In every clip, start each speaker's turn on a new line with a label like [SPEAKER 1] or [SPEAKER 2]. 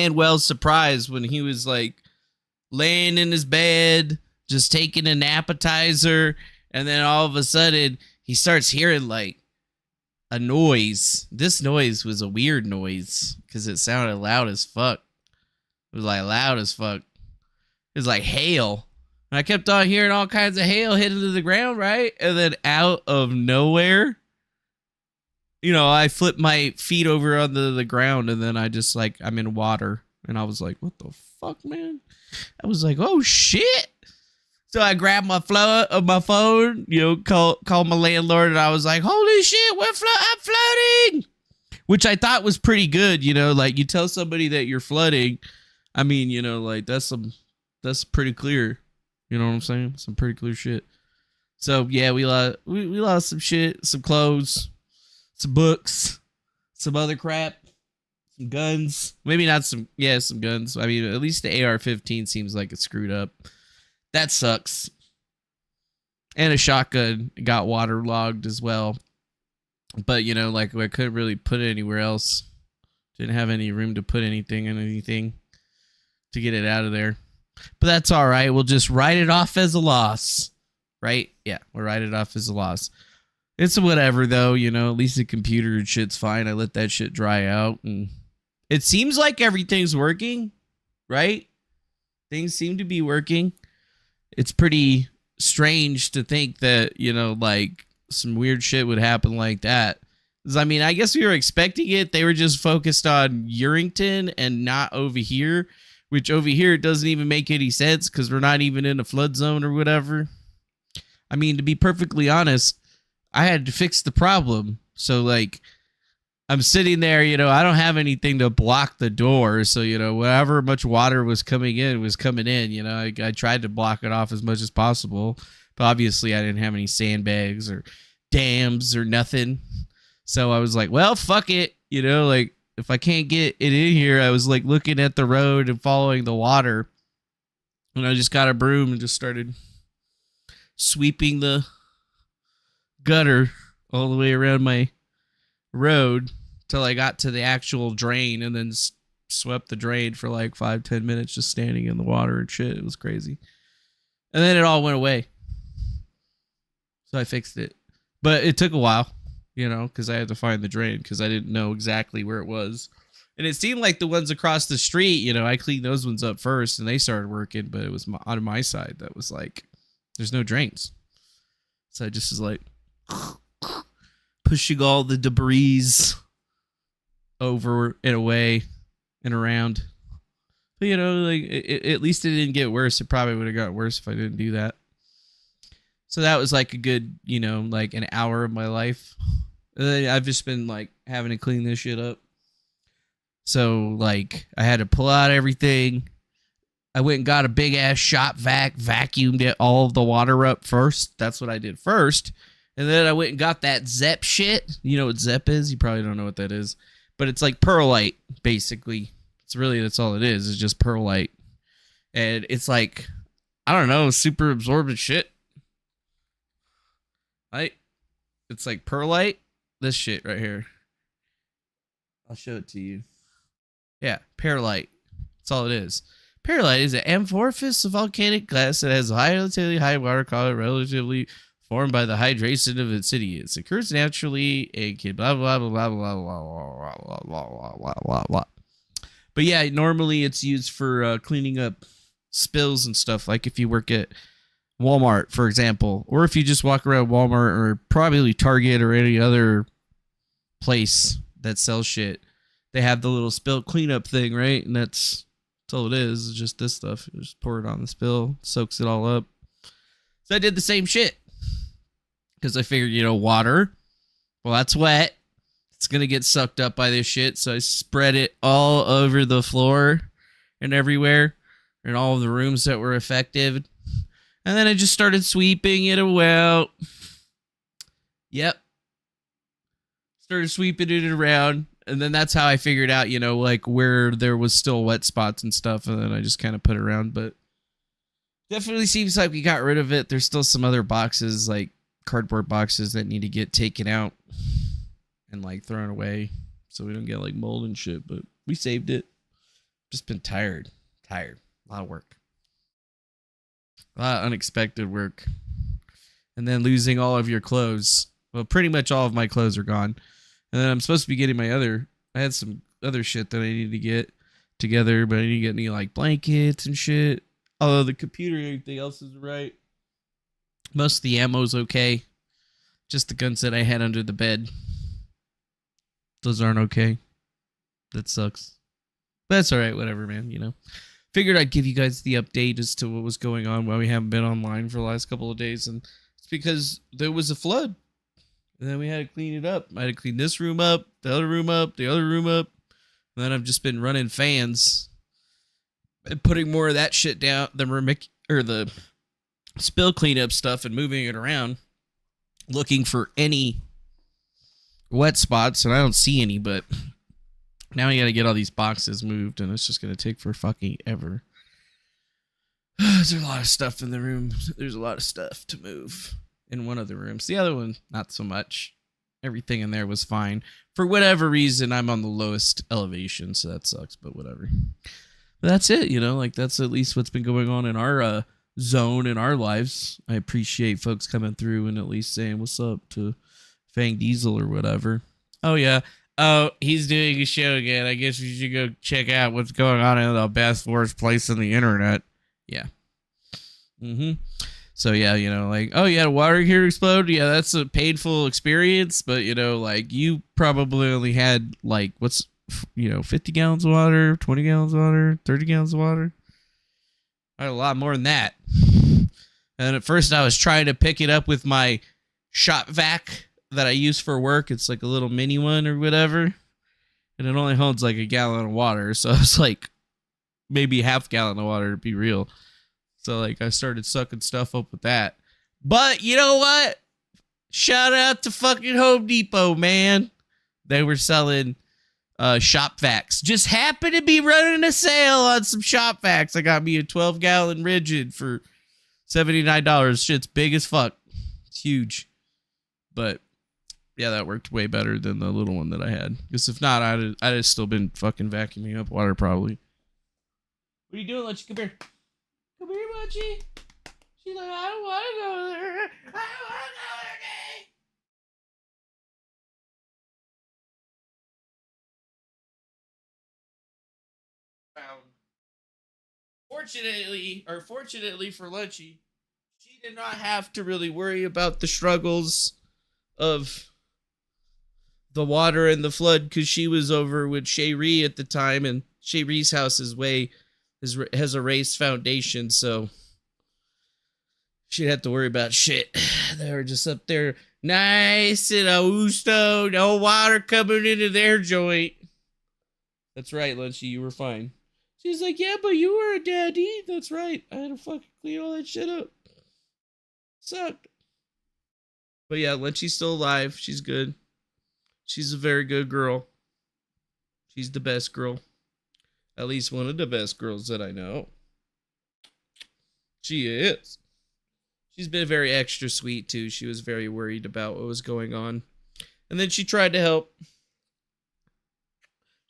[SPEAKER 1] and well surprised when he was like laying in his bed, just taking an appetizer, and then all of a sudden he starts hearing like a noise. This noise was a weird noise because it sounded loud as fuck. It was like loud as fuck. It was like hail. And I kept on hearing all kinds of hail hitting to the ground, right? And then out of nowhere, you know, I flipped my feet over on the ground, and then I just like, I'm in water. And I was like, what the fuck, man? I was like, oh shit. So I grabbed my phone, you know, call my landlord, and I was like, holy shit, I'm floating. Which I thought was pretty good, you know, like you tell somebody that you're flooding. I mean, you know, like that's pretty clear. You know what I'm saying? Some pretty clear shit. So yeah, we lost some shit, some clothes, some books, some other crap, some guns. Maybe not some guns. I mean, at least the AR-15 seems like it's screwed up. That sucks. And a shotgun got waterlogged as well. But, you know, like I couldn't really put it anywhere else. Didn't have any room to put anything in anything to get it out of there. But that's all right. We'll just write it off as a loss. Right? Yeah, we'll write it off as a loss. It's whatever, though. You know, at least the computer and shit's fine. I let that shit dry out. And it seems like everything's working. Right? Things seem to be working. It's pretty strange to think that, you know, like some weird shit would happen like that. 'Cause, I mean, I guess we were expecting it. They were just focused on Urington and not over here, which over here doesn't even make any sense because we're not even in a flood zone or whatever. I mean, to be perfectly honest, I had to fix the problem. So, like, I'm sitting there, you know, I don't have anything to block the door. So, you know, whatever much water was coming in was coming in. You know, I tried to block it off as much as possible. But obviously, I didn't have any sandbags or dams or nothing. So I was like, well, fuck it. You know, like, if I can't get it in here, I was like looking at the road and following the water. And I just got a broom and just started sweeping the gutter all the way around my road till I got to the actual drain, and then swept the drain for like 5-10 minutes just standing in the water and shit. It was crazy. And then it all went away. So I fixed it. But it took a while, you know, because I had to find the drain because I didn't know exactly where it was. And it seemed like the ones across the street, you know, I cleaned those ones up first and they started working, but it was on my side that was like, there's no drains. So I just was like pushing all the debris over and away and around. But, you know, like at least it didn't get worse. It probably would have got worse if I didn't do that. So that was like a good, you know, like an hour of my life. And then I've just been like having to clean this shit up. So like I had to pull out everything. I went and got a big ass shop vac, vacuumed it all of the water up first. That's what I did first. And then I went and got that Zep shit. You know what Zep is? You probably don't know what that is. But it's like perlite, basically. That's all it is. It's just perlite. And it's like, I don't know, super absorbent shit. Right? It's like perlite. This shit right here. I'll show it to you. Yeah, perlite. That's all it is. Perlite is an amorphous volcanic glass that has relatively high water color, relatively formed by the hydration of acidities. It occurs naturally and can blah blah blah blah blah blah blah blah blah blah blah blah. But yeah, normally it's used for cleaning up spills and stuff. Like if you work at Walmart, for example, or if you just walk around Walmart or probably Target or any other place that sells shit, they have the little spill cleanup thing, right? And that's all it is. It's just this stuff. You just pour it on the spill, soaks it all up. So I did the same shit because I figured, you know, water, well, that's wet. It's going to get sucked up by this shit. So I spread it all over the floor and everywhere in all of the rooms that were affected. And then I just started sweeping it out. Yep. Started sweeping it around. And then that's how I figured out, you know, like where there was still wet spots and stuff. And then I just kind of put it around. But definitely seems like we got rid of it. There's still some other boxes, like cardboard boxes that need to get taken out and like thrown away so we don't get like mold and shit. But we saved it. Just been tired. A lot of work. A lot of unexpected work. And then losing all of your clothes. Well, pretty much all of my clothes are gone. And then I'm supposed to be getting I had some other shit that I need to get together, but I need to get any like blankets and shit. Although the computer and everything else is right. Most of the ammo's okay. Just the guns that I had under the bed. Those aren't okay. That sucks. But that's alright, whatever, man, you know. Figured I'd give you guys the update as to what was going on while we haven't been online for the last couple of days. And it's because there was a flood. And then we had to clean it up. I had to clean this room up, the other room up, the other room up. And then I've just been running fans and putting more of that shit down, the spill cleanup stuff and moving it around, looking for any wet spots. And I don't see any, but now I got to get all these boxes moved, and it's just going to take for fucking ever. There's a lot of stuff in the room. There's a lot of stuff to move in one of the rooms. The other one, not so much. Everything in there was fine. For whatever reason, I'm on the lowest elevation, so that sucks, but whatever. But that's it, you know, like that's at least what's been going on in our zone in our lives. I appreciate folks coming through and at least saying what's up to Fang Diesel or whatever. Oh, yeah. Oh, he's doing a show again. I guess we should go check out what's going on in the best, worst place on the internet. Yeah. So, yeah, you know, like, oh, yeah, water here explode. Yeah, that's a painful experience. But, you know, like, you probably only had, like, 50 gallons of water, 20 gallons of water, 30 gallons of water. I had a lot more than that. And at first I was trying to pick it up with my shop vac that I use for work. It's like a little mini one or whatever. And it only holds like a gallon of water. So it's like maybe half gallon of water to be real. So like I started sucking stuff up with that. But you know what? Shout out to fucking Home Depot, man. They were selling shop vacs. Just happened to be running a sale on some shop vacs. I got me a 12-gallon rigid for $79. Shit's big as fuck. It's huge. But yeah, that worked way better than the little one that I had. Because if not, I'd have still been fucking vacuuming up water probably. What are you doing, Lunchy? Come here. Come here, Lunchy. She's like, I don't want to go there. I don't want to go there. Fortunately for Lunchy, she did not have to really worry about the struggles of the water and the flood because she was over with Cherie at the time, and Cherie's house has a raised foundation, so she didn't have to worry about shit. They were just up there nice and Augusto, no water coming into their joint. That's right, Lunchy, you were fine. She's like, yeah, but you were a daddy. That's right. I had to fucking clean all that shit up. Sucked. But yeah, Lynchy's still alive. She's good. She's a very good girl. She's the best girl. At least one of the best girls that I know. She is. She's been very extra sweet, too. She was very worried about what was going on. And then she tried to help.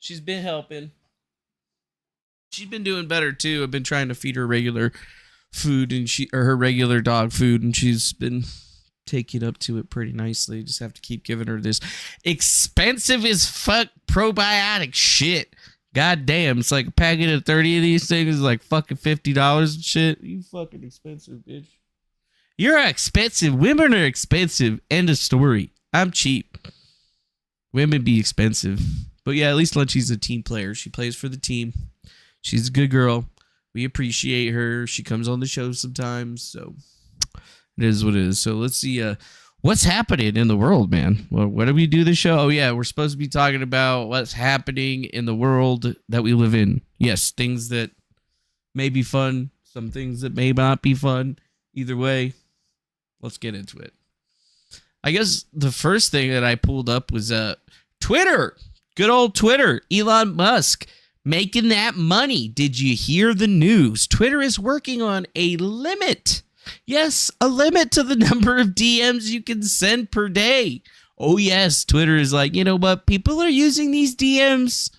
[SPEAKER 1] She's been helping. She's been doing better too. I've been trying to feed her regular food and her regular dog food, and she's been taking up to it pretty nicely. Just have to keep giving her this expensive as fuck probiotic shit. God damn, it's like a packet of 30 of these things is like fucking $50 and shit. You fucking expensive, bitch. You're expensive. Women are expensive. End of story. I'm cheap. Women be expensive. But yeah, at least Lunchy's a team player. She plays for the team. She's a good girl. We appreciate her. She comes on the show sometimes, so it is what it is. So let's see what's happening in the world, man. Well, what do we do the show? Oh, yeah, we're supposed to be talking about what's happening in the world that we live in. Yes, things that may be fun, some things that may not be fun. Either way, let's get into it. I guess the first thing that I pulled up was Twitter. Good old Twitter. Elon Musk. Making that money. Did you hear the news? Twitter is working on a limit. Yes, a limit to the number of DMs you can send per day. Oh, yes. Twitter is like, you know what? People are using these DMs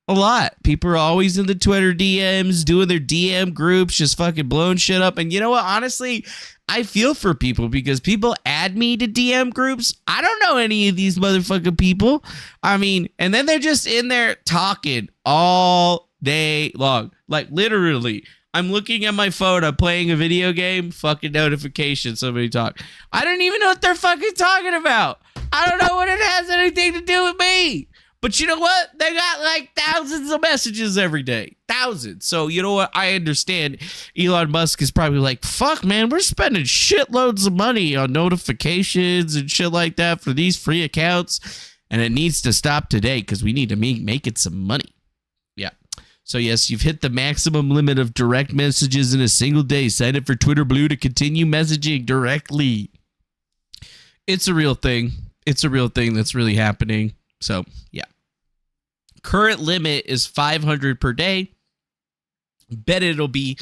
[SPEAKER 1] A lot. People are always in the Twitter DMs, doing their DM groups, just fucking blowing shit up. And you know what? Honestly, I feel for people because people add me to DM groups. I don't know any of these motherfucking people. I mean, and then they're just in there talking all day long. Like, literally, I'm looking at my phone, I'm playing a video game, fucking notification, somebody talk. I don't even know what they're fucking talking about. I don't know what it has anything to do with me. But you know what? They got like thousands of messages every day. Thousands. So you know what? I understand Elon Musk is probably like, fuck, man, we're spending shitloads of money on notifications and shit like that for these free accounts. And it needs to stop today because we need to make it some money. Yeah. So yes, you've hit the maximum limit of direct messages in a single day. Sign up for Twitter Blue to continue messaging directly. It's a real thing. It's a real thing that's really happening. So, yeah. Current limit is 500 per day. Bet it'll be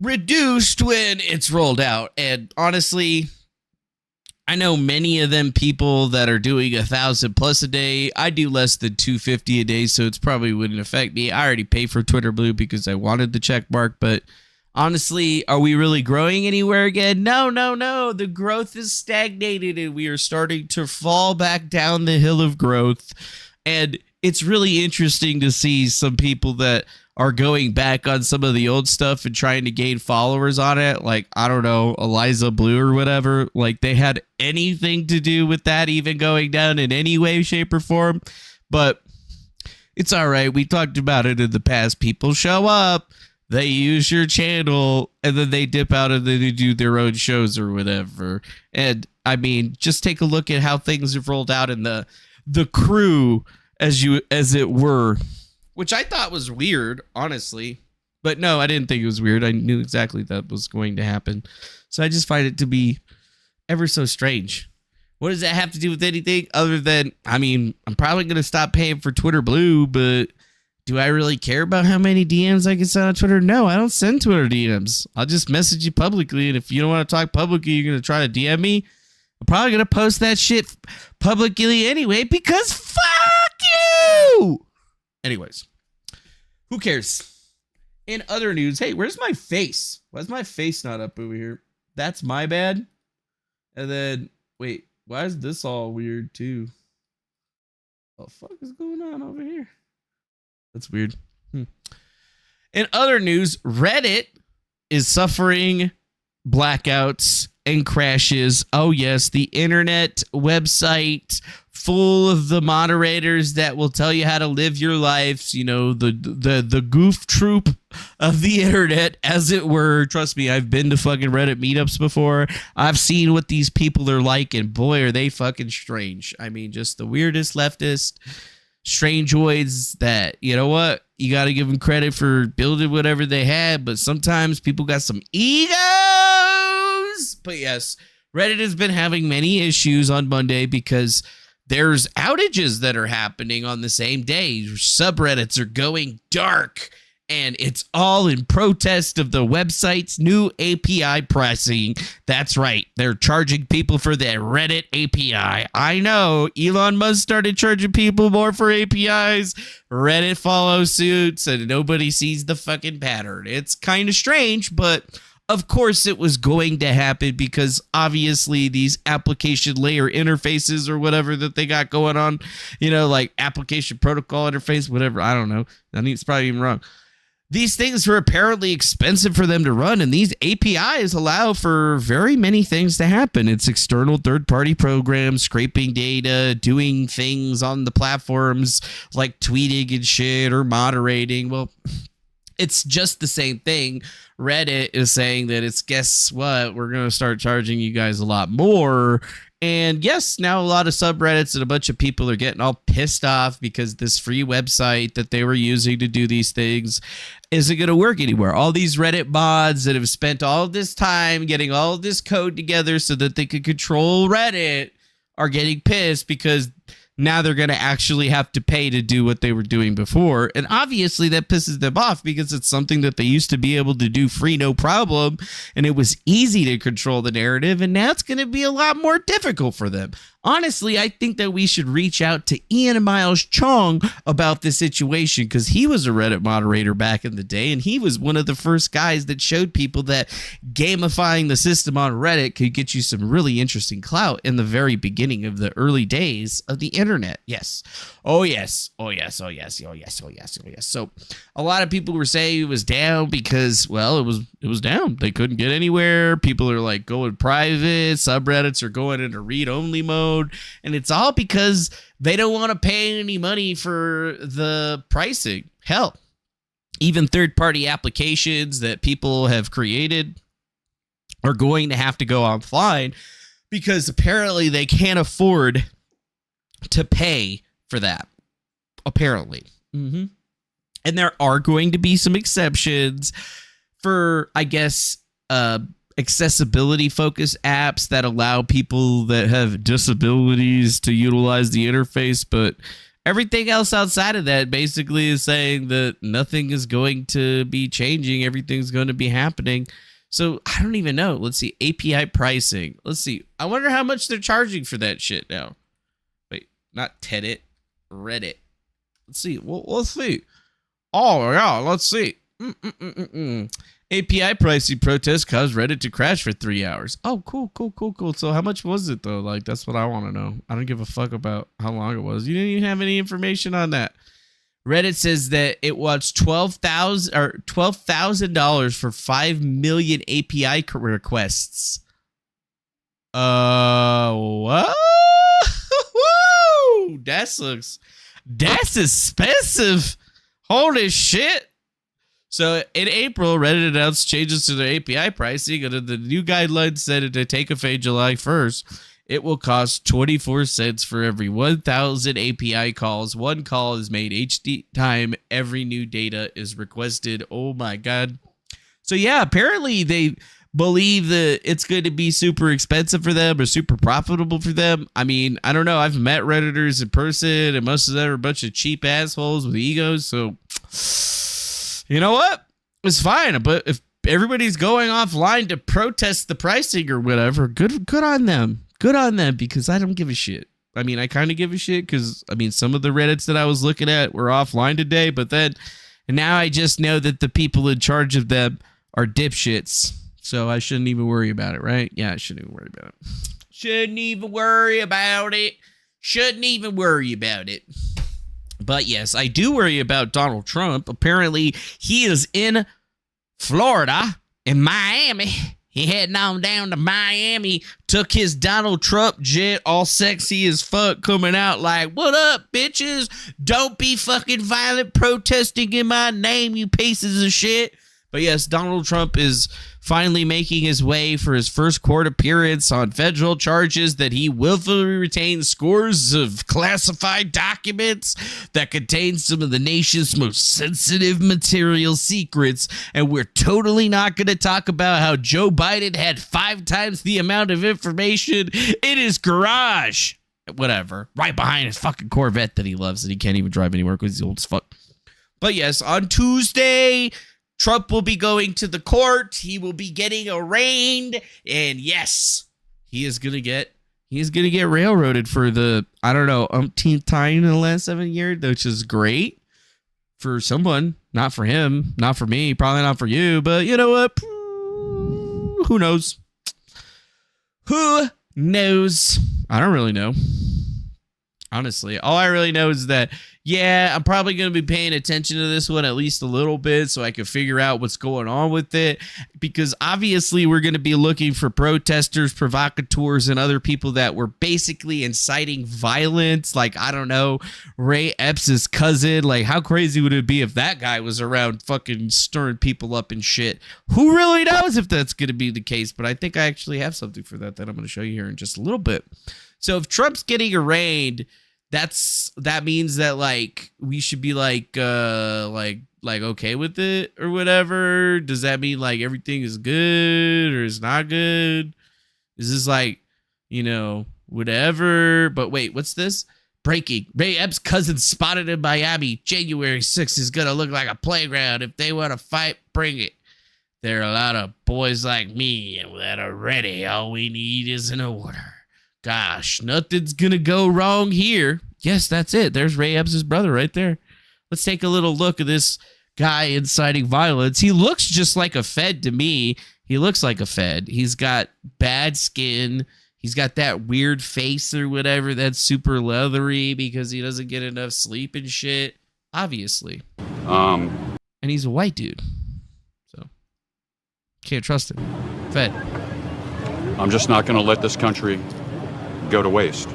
[SPEAKER 1] reduced when it's rolled out. And honestly, I know many of them people that are doing 1,000 plus a day. I do less than 250 a day, so it's probably wouldn't affect me. I already pay for Twitter Blue because I wanted the check mark, but honestly, are we really growing anywhere again? No. The growth is stagnated and we are starting to fall back down the hill of growth. And it's really interesting to see some people that are going back on some of the old stuff and trying to gain followers on it. Like, I don't know, Eliza Blue or whatever. Like, they had anything to do with that even going down in any way, shape, or form. But it's all right. We talked about it in the past. People show up. They use your channel and then they dip out and then they do their own shows or whatever. And I mean, just take a look at how things have rolled out in the crew as it were, which I thought was weird, honestly. But no, I didn't think it was weird. I knew exactly that was going to happen. So I just find it to be ever so strange. What does that have to do with anything other than, I mean, I'm probably going to stop paying for Twitter Blue, but do I really care about how many DMs I can send on Twitter? No, I don't send Twitter DMs. I'll just message you publicly. And if you don't want to talk publicly, you're going to try to DM me. I'm probably going to post that shit publicly anyway because fuck you. Anyways, who cares? In other news, hey, where's my face? Why is my face not up over here? That's my bad. And then, wait, why is this all weird too? What the fuck is going on over here? That's weird. In other news, Reddit is suffering blackouts and crashes. Oh yes, the internet website full of the moderators that will tell you how to live your lives. You know, the goof troop of the internet, as it were. Trust me, I've been to fucking Reddit meetups before. I've seen what these people are like, and boy, are they fucking strange. I mean, just the weirdest leftist strangeoids that, you know what, you got to give them credit for building whatever they had, but sometimes people got some egos. But yes, Reddit has been having many issues on Monday because there's outages that are happening on the same day. Subreddits are going dark, and it's all in protest of the website's new API pricing. That's right. They're charging people for their Reddit API. I know. Elon Musk started charging people more for APIs. Reddit follows suits, and nobody sees the fucking pattern. It's kind of strange, but of course it was going to happen because obviously these application layer interfaces or whatever that they got going on, you know, like application protocol interface, whatever. I don't know. I think it's probably even wrong. These things are apparently expensive for them to run, and these APIs allow for very many things to happen. It's external third-party programs, scraping data, doing things on the platforms like tweeting and shit or moderating. Well, it's just the same thing. Reddit is saying that it's, guess what, we're going to start charging you guys a lot more. And yes, now a lot of subreddits and a bunch of people are getting all pissed off because this free website that they were using to do these things isn't going to work anymore. All these Reddit mods that have spent all this time getting all this code together so that they could control Reddit are getting pissed because now they're going to actually have to pay to do what they were doing before. And obviously that pisses them off because it's something that they used to be able to do free, no problem. And it was easy to control the narrative. And now it's going to be a lot more difficult for them. Honestly, I think that we should reach out to Ian Miles Chong about this situation, because he was a Reddit moderator back in the day, and he was one of the first guys that showed people that gamifying the system on Reddit could get you some really interesting clout in the very beginning of the early days of the internet. Yes. Oh, yes. Oh, yes. Oh, yes. Oh, yes. Oh, yes. Oh, yes. So a lot of people were saying it was down because, well, it was down. They couldn't get anywhere. People are like going private. Subreddits are going into read-only mode. And it's all because they don't want to pay any money for the pricing. Hell, even third-party applications that people have created are going to have to go offline because apparently they can't afford to pay for that. Apparently. And there are going to be some exceptions for, I guess, accessibility focused apps that allow people that have disabilities to utilize the interface, but everything else outside of that basically is saying that nothing is going to be changing. Everything's going to be happening. So I don't even know. Let's see. API pricing. Let's see. I wonder how much they're charging for that shit now. Wait, not Teddit, Reddit. Let's see. We'll see. Oh yeah, let's see. API pricing protest caused Reddit to crash for 3 hours. Oh, cool. So how much was it, though? Like, that's what I want to know. I don't give a fuck about how long it was. You didn't even have any information on that. Reddit says that it wants $12,000 for 5 million API requests. What? Whoa! That's expensive. Holy shit. So in April, Reddit announced changes to their API pricing, and the new guidelines said it to take effect July 1st. It will cost 24 cents for every 1,000 API calls. One call is made each time every new data is requested. Oh my God. So yeah, apparently they believe that it's going to be super expensive for them or super profitable for them. I mean, I don't know. I've met Redditors in person, and most of them are a bunch of cheap assholes with egos. So you know what? It's fine. But if everybody's going offline to protest the pricing or whatever, good on them. Good on them, because I don't give a shit. I mean, I kind of give a shit because, I mean, some of the Reddits that I was looking at were offline today, but then now I just know that the people in charge of them are dipshits. So I shouldn't even worry about it, right? Yeah, I shouldn't even worry about it. Shouldn't even worry about it. But yes, I do worry about Donald Trump. Apparently, he is in Florida, in Miami. He heading on down to Miami, took his Donald Trump jet, all sexy as fuck, coming out like, what up, bitches? Don't be fucking violent protesting in my name, you pieces of shit. But yes, Donald Trump is finally making his way for his first court appearance on federal charges that he willfully retained scores of classified documents that contain some of the nation's most sensitive material secrets. And we're totally not going to talk about how Joe Biden had 5 times the amount of information in his garage. Whatever. Right behind his fucking Corvette that he loves that he can't even drive anywhere because he's old as fuck. But yes, on Tuesday, Trump will be going to the court. He will be getting arraigned. And yes, he is going to get railroaded for the, I don't know, umpteenth time in the last 7 years, which is great for someone. Not for him. Not for me. Probably not for you. But you know what? Who knows? Who knows? I don't really know. Honestly, all I really know is that, yeah, I'm probably going to be paying attention to this one at least a little bit so I can figure out what's going on with it, because obviously we're going to be looking for protesters, provocateurs, and other people that were basically inciting violence. Like, I don't know, Ray Epps' cousin. Like, how crazy would it be if that guy was around fucking stirring people up and shit? Who really knows if that's going to be the case? But I think I actually have something for that I'm going to show you here in just a little bit. So if Trump's getting arraigned, that means that like we should be like okay with it or whatever. Does that mean like everything is good or is not good? Is this like, you know, whatever? But wait, what's this? Breaking. Ray Epps' cousin spotted in Miami. January 6th is gonna look like a playground. If they want to fight, bring it. There are a lot of boys like me that are ready. All we need is an order. gosh, nothing's going to go wrong here. Yes, that's it. There's Ray Epps' brother right there. Let's take a little look at this guy inciting violence. He looks just like a Fed to me. He looks like a Fed. He's got bad skin. He's got that weird face or whatever that's super leathery because he doesn't get enough sleep and shit, obviously. And he's a white dude. So, can't trust him. Fed.
[SPEAKER 2] I'm just not going to let this country go to waste.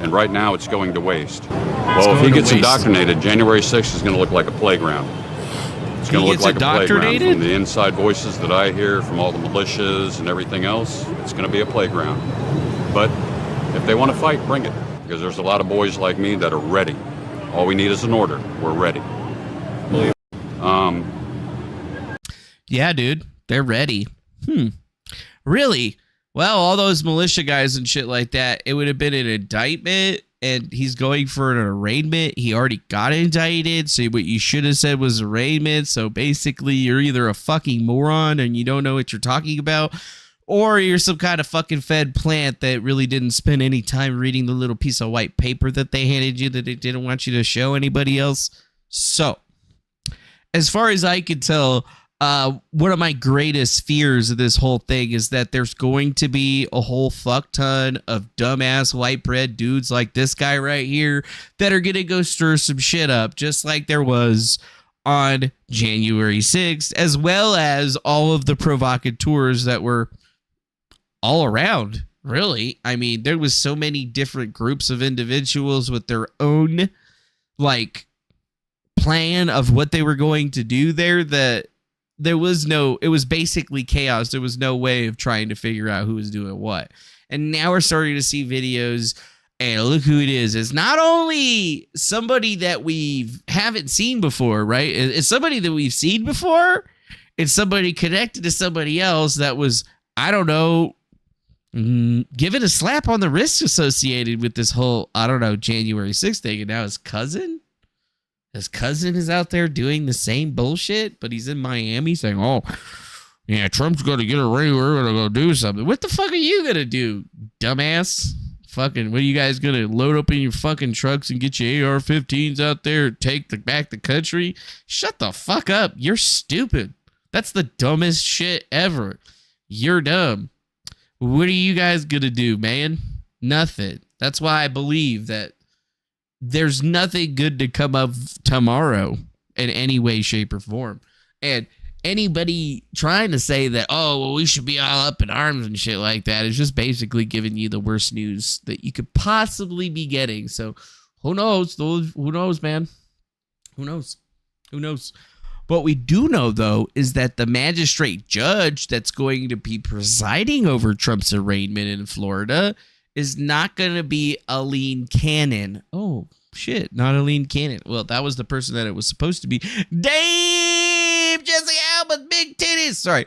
[SPEAKER 2] And right now it's going to waste. Well, if he gets indoctrinated, January 6th is going to look like a playground. It's going to look like a playground. From the inside voices that I hear from all the militias and everything else, it's going to be a playground. But if they want to fight, bring it. Because there's a lot of boys like me that are ready. All we need is an order. We're ready.
[SPEAKER 1] Yeah, dude. They're ready. Really? Well, all those militia guys and shit like that, it would have been an indictment, and he's going for an arraignment. He already got indicted, so what you should have said was arraignment. So basically, you're either a fucking moron and you don't know what you're talking about, or you're some kind of fucking Fed plant that really didn't spend any time reading the little piece of white paper that they handed you that they didn't want you to show anybody else. So, as far as I could tell, one of my greatest fears of this whole thing is that there's going to be a whole fuck ton of dumbass white bread dudes like this guy right here that are going to go stir some shit up, just like there was on January 6th, as well as all of the provocateurs that were all around, really. I mean, there was so many different groups of individuals with their own, like, plan of what they were going to do there that it was basically chaos. There was no way of trying to figure out who was doing what. And now we're starting to see videos, and look who it is. It's not only somebody that we haven't seen before, right? It's somebody that we've seen before. It's somebody connected to somebody else that was, I don't know, given a slap on the wrist associated with this whole, I don't know, January 6th thing. And now his cousin is out there doing the same bullshit, but he's in Miami saying, oh, yeah, Trump's going to get a ring. We're going to go do something. What the fuck are you going to do, dumbass? Fucking, what are you guys going to load up in your fucking trucks and get your AR-15s out there and take back the country? Shut the fuck up. You're stupid. That's the dumbest shit ever. You're dumb. What are you guys going to do, man? Nothing. That's why I believe that there's nothing good to come of tomorrow in any way, shape, or form. And anybody trying to say that, oh, well, we should be all up in arms and shit like that is just basically giving you the worst news that you could possibly be getting. So who knows? Who knows, man? Who knows? Who knows? What we do know, though, is that the magistrate judge that's going to be presiding over Trump's arraignment in Florida is not going to be Aileen Cannon. Oh, shit. Not Aileen Cannon. Well, that was the person that it was supposed to be. Dave Jesse Alba's big titties. Sorry.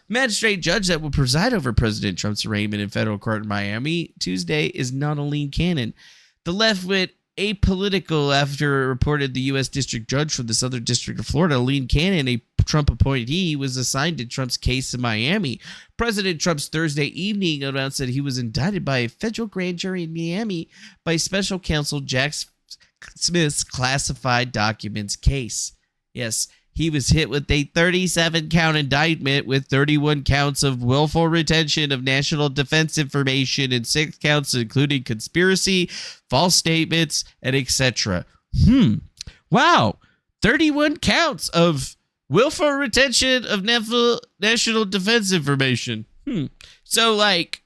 [SPEAKER 1] Magistrate judge that will preside over President Trump's arraignment in federal court in Miami Tuesday is not Aileen Cannon. The left went apolitical after it reported the U.S. District Judge from the Southern District of Florida, Aileen Cannon, a Trump appointee, was assigned to Trump's case in Miami. President Trump's Thursday evening announced that he was indicted by a federal grand jury in Miami by special counsel Jack Smith's classified documents case. Yes, he was hit with a 37-count indictment with 31 counts of willful retention of national defense information and 6 counts including conspiracy, false statements, and etc. Wow. 31 counts of willful retention of national defense information. So, like,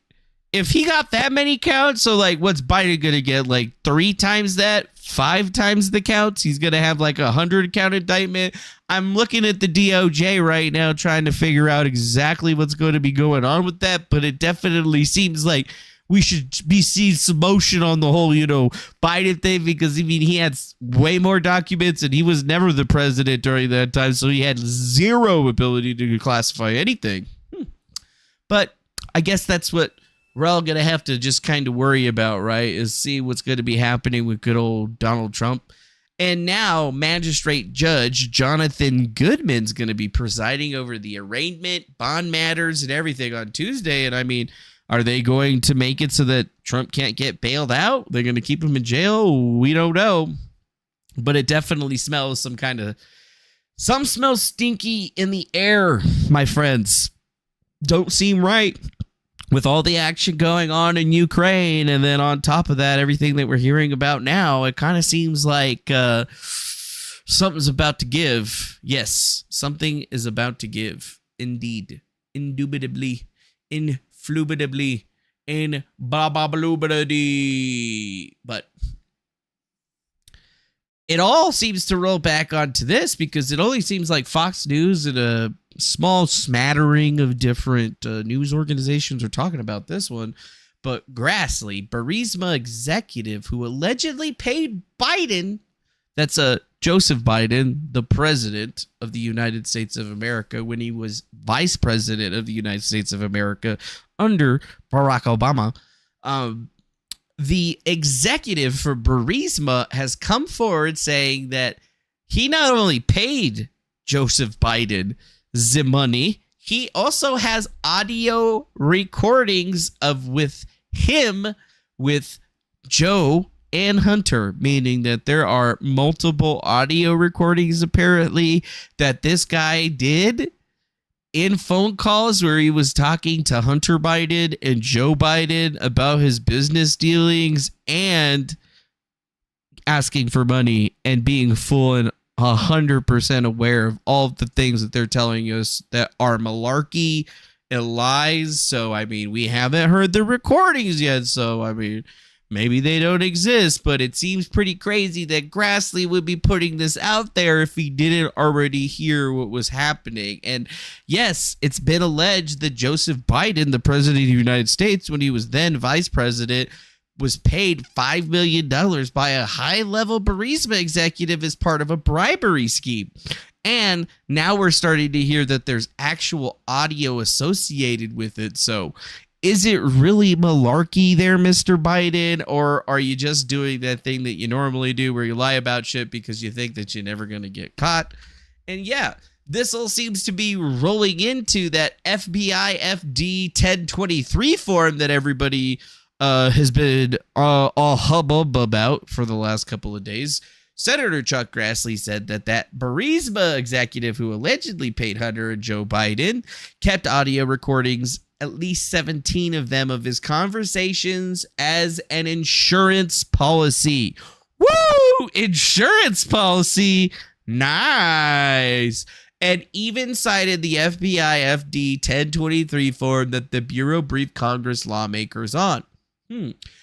[SPEAKER 1] if he got that many counts, so, like, what's Biden going to get? Like, 3 times that? 5 times the counts? He's going to have, like, 100-count indictment? I'm looking at the DOJ right now trying to figure out exactly what's going to be going on with that, but it definitely seems like we should be seeing some motion on the whole, Biden thing, because, I mean, he had way more documents, and he was never the president during that time, so he had zero ability to classify anything. But I guess that's what we're all going to have to just kind of worry about, right, is see what's going to be happening with good old Donald Trump. And now Magistrate Judge Jonathan Goodman's going to be presiding over the arraignment, bond matters, and everything on Tuesday. And I mean, Are they going to make it so that Trump can't get bailed out? They're going to keep him in jail? We don't know. But it definitely smells some smells stinky in the air, my friends. Don't seem right with all the action going on in Ukraine. And then on top of that, everything that we're hearing about now, it kind of seems like something's about to give. Yes, something is about to give. Indeed. Indubitably. Influbitably. In bababalubadadi. But it all seems to roll back onto this because it only seems like Fox News and a small smattering of different news organizations are talking about this one. But Grassley, Burisma executive who allegedly paid Biden, that's Joseph Biden, the president of the United States of America, when he was vice president of the United States of America under Barack Obama. The executive for Burisma has come forward saying that he not only paid Joseph Biden the money, he also has audio recordings with Joe and Hunter, meaning that there are multiple audio recordings apparently that this guy did in phone calls where he was talking to Hunter Biden and Joe Biden about his business dealings and asking for money and being full and 100% aware of all of the things that they're telling us that are malarkey and lies. So, I mean, we haven't heard the recordings yet. So, I mean, maybe they don't exist, but it seems pretty crazy that Grassley would be putting this out there if he didn't already hear what was happening. And yes, it's been alleged that Joseph Biden, the president of the United States, when he was then vice president, was paid $5 million by a high-level Burisma executive as part of a bribery scheme. And now we're starting to hear that there's actual audio associated with it. So is it really malarkey there, Mr. Biden? Or are you just doing that thing that you normally do where you lie about shit because you think that you're never going to get caught? And yeah, this all seems to be rolling into that FBI FD 1023 form that everybody has been all hubbub about for the last couple of days. Senator Chuck Grassley said that Burisma executive who allegedly paid Hunter and Joe Biden kept audio recordings, at least 17 of them, of his conversations as an insurance policy. Woo! Insurance policy. Nice. And even cited the FBI FD 1023 form that the Bureau briefed Congress lawmakers on.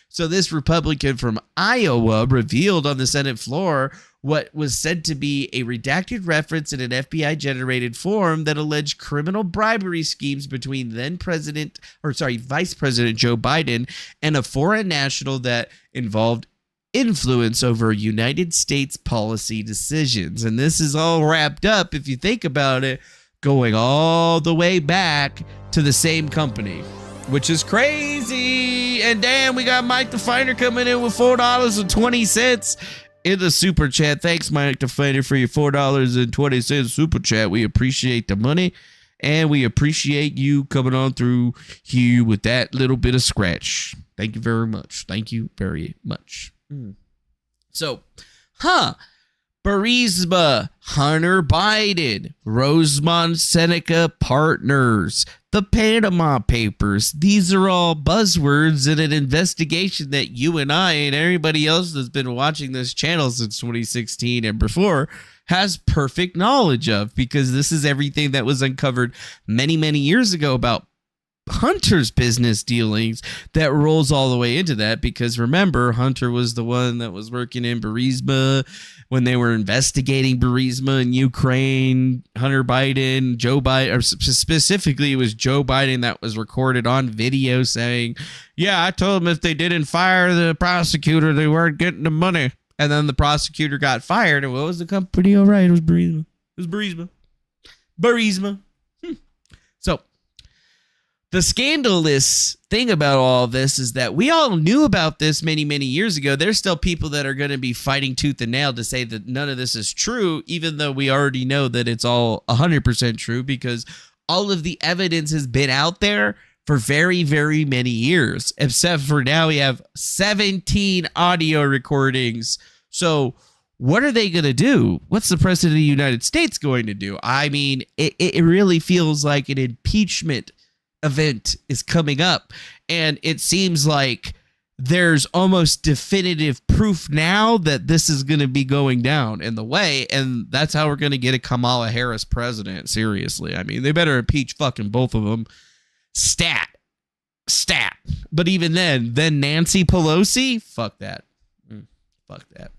[SPEAKER 1] So this Republican from Iowa revealed on the Senate floor what was said to be a redacted reference in an FBI-generated form that alleged criminal bribery schemes between Vice President Joe Biden and a foreign national that involved influence over United States policy decisions. And this is all wrapped up, if you think about it, going all the way back to the same company, which is crazy. And damn, we got Mike the Finder coming in with $4.20 in the super chat. Thanks, Mike the Finder, for your $4.20 super chat. We appreciate the money, and we appreciate you coming on through here with that little bit of scratch. Thank you very much. Thank you very much. So, Burisma, Hunter Biden, Rosemont Seneca Partners, the Panama Papers. These are all buzzwords in an investigation that you and I and everybody else that's been watching this channel since 2016 and before has perfect knowledge of, because this is everything that was uncovered many, many years ago about Hunter's business dealings that rolls all the way into that. Because remember, Hunter was the one that was working in Burisma when they were investigating Burisma in Ukraine. Hunter Biden, Joe Biden, or specifically it was Joe Biden that was recorded on video saying, yeah, I told them if they didn't fire the prosecutor, they weren't getting the money. And then the prosecutor got fired. And what was the company? All right, it was Burisma. Burisma. So the scandalous thing about all of this is that we all knew about this many, many years ago. There's still people that are going to be fighting tooth and nail to say that none of this is true, even though we already know that it's all 100% true, because all of the evidence has been out there for very, very many years, except for now we have 17 audio recordings. So what are they going to do? What's the president of the United States going to do? I mean, it really feels like an impeachment event is coming up. And it seems like there's almost definitive proof now that this is going to be going down in the way. And that's how we're going to get a Kamala Harris president. Seriously. I mean, they better impeach fucking both of them. Stat. But even then Nancy Pelosi, fuck that. Fuck that.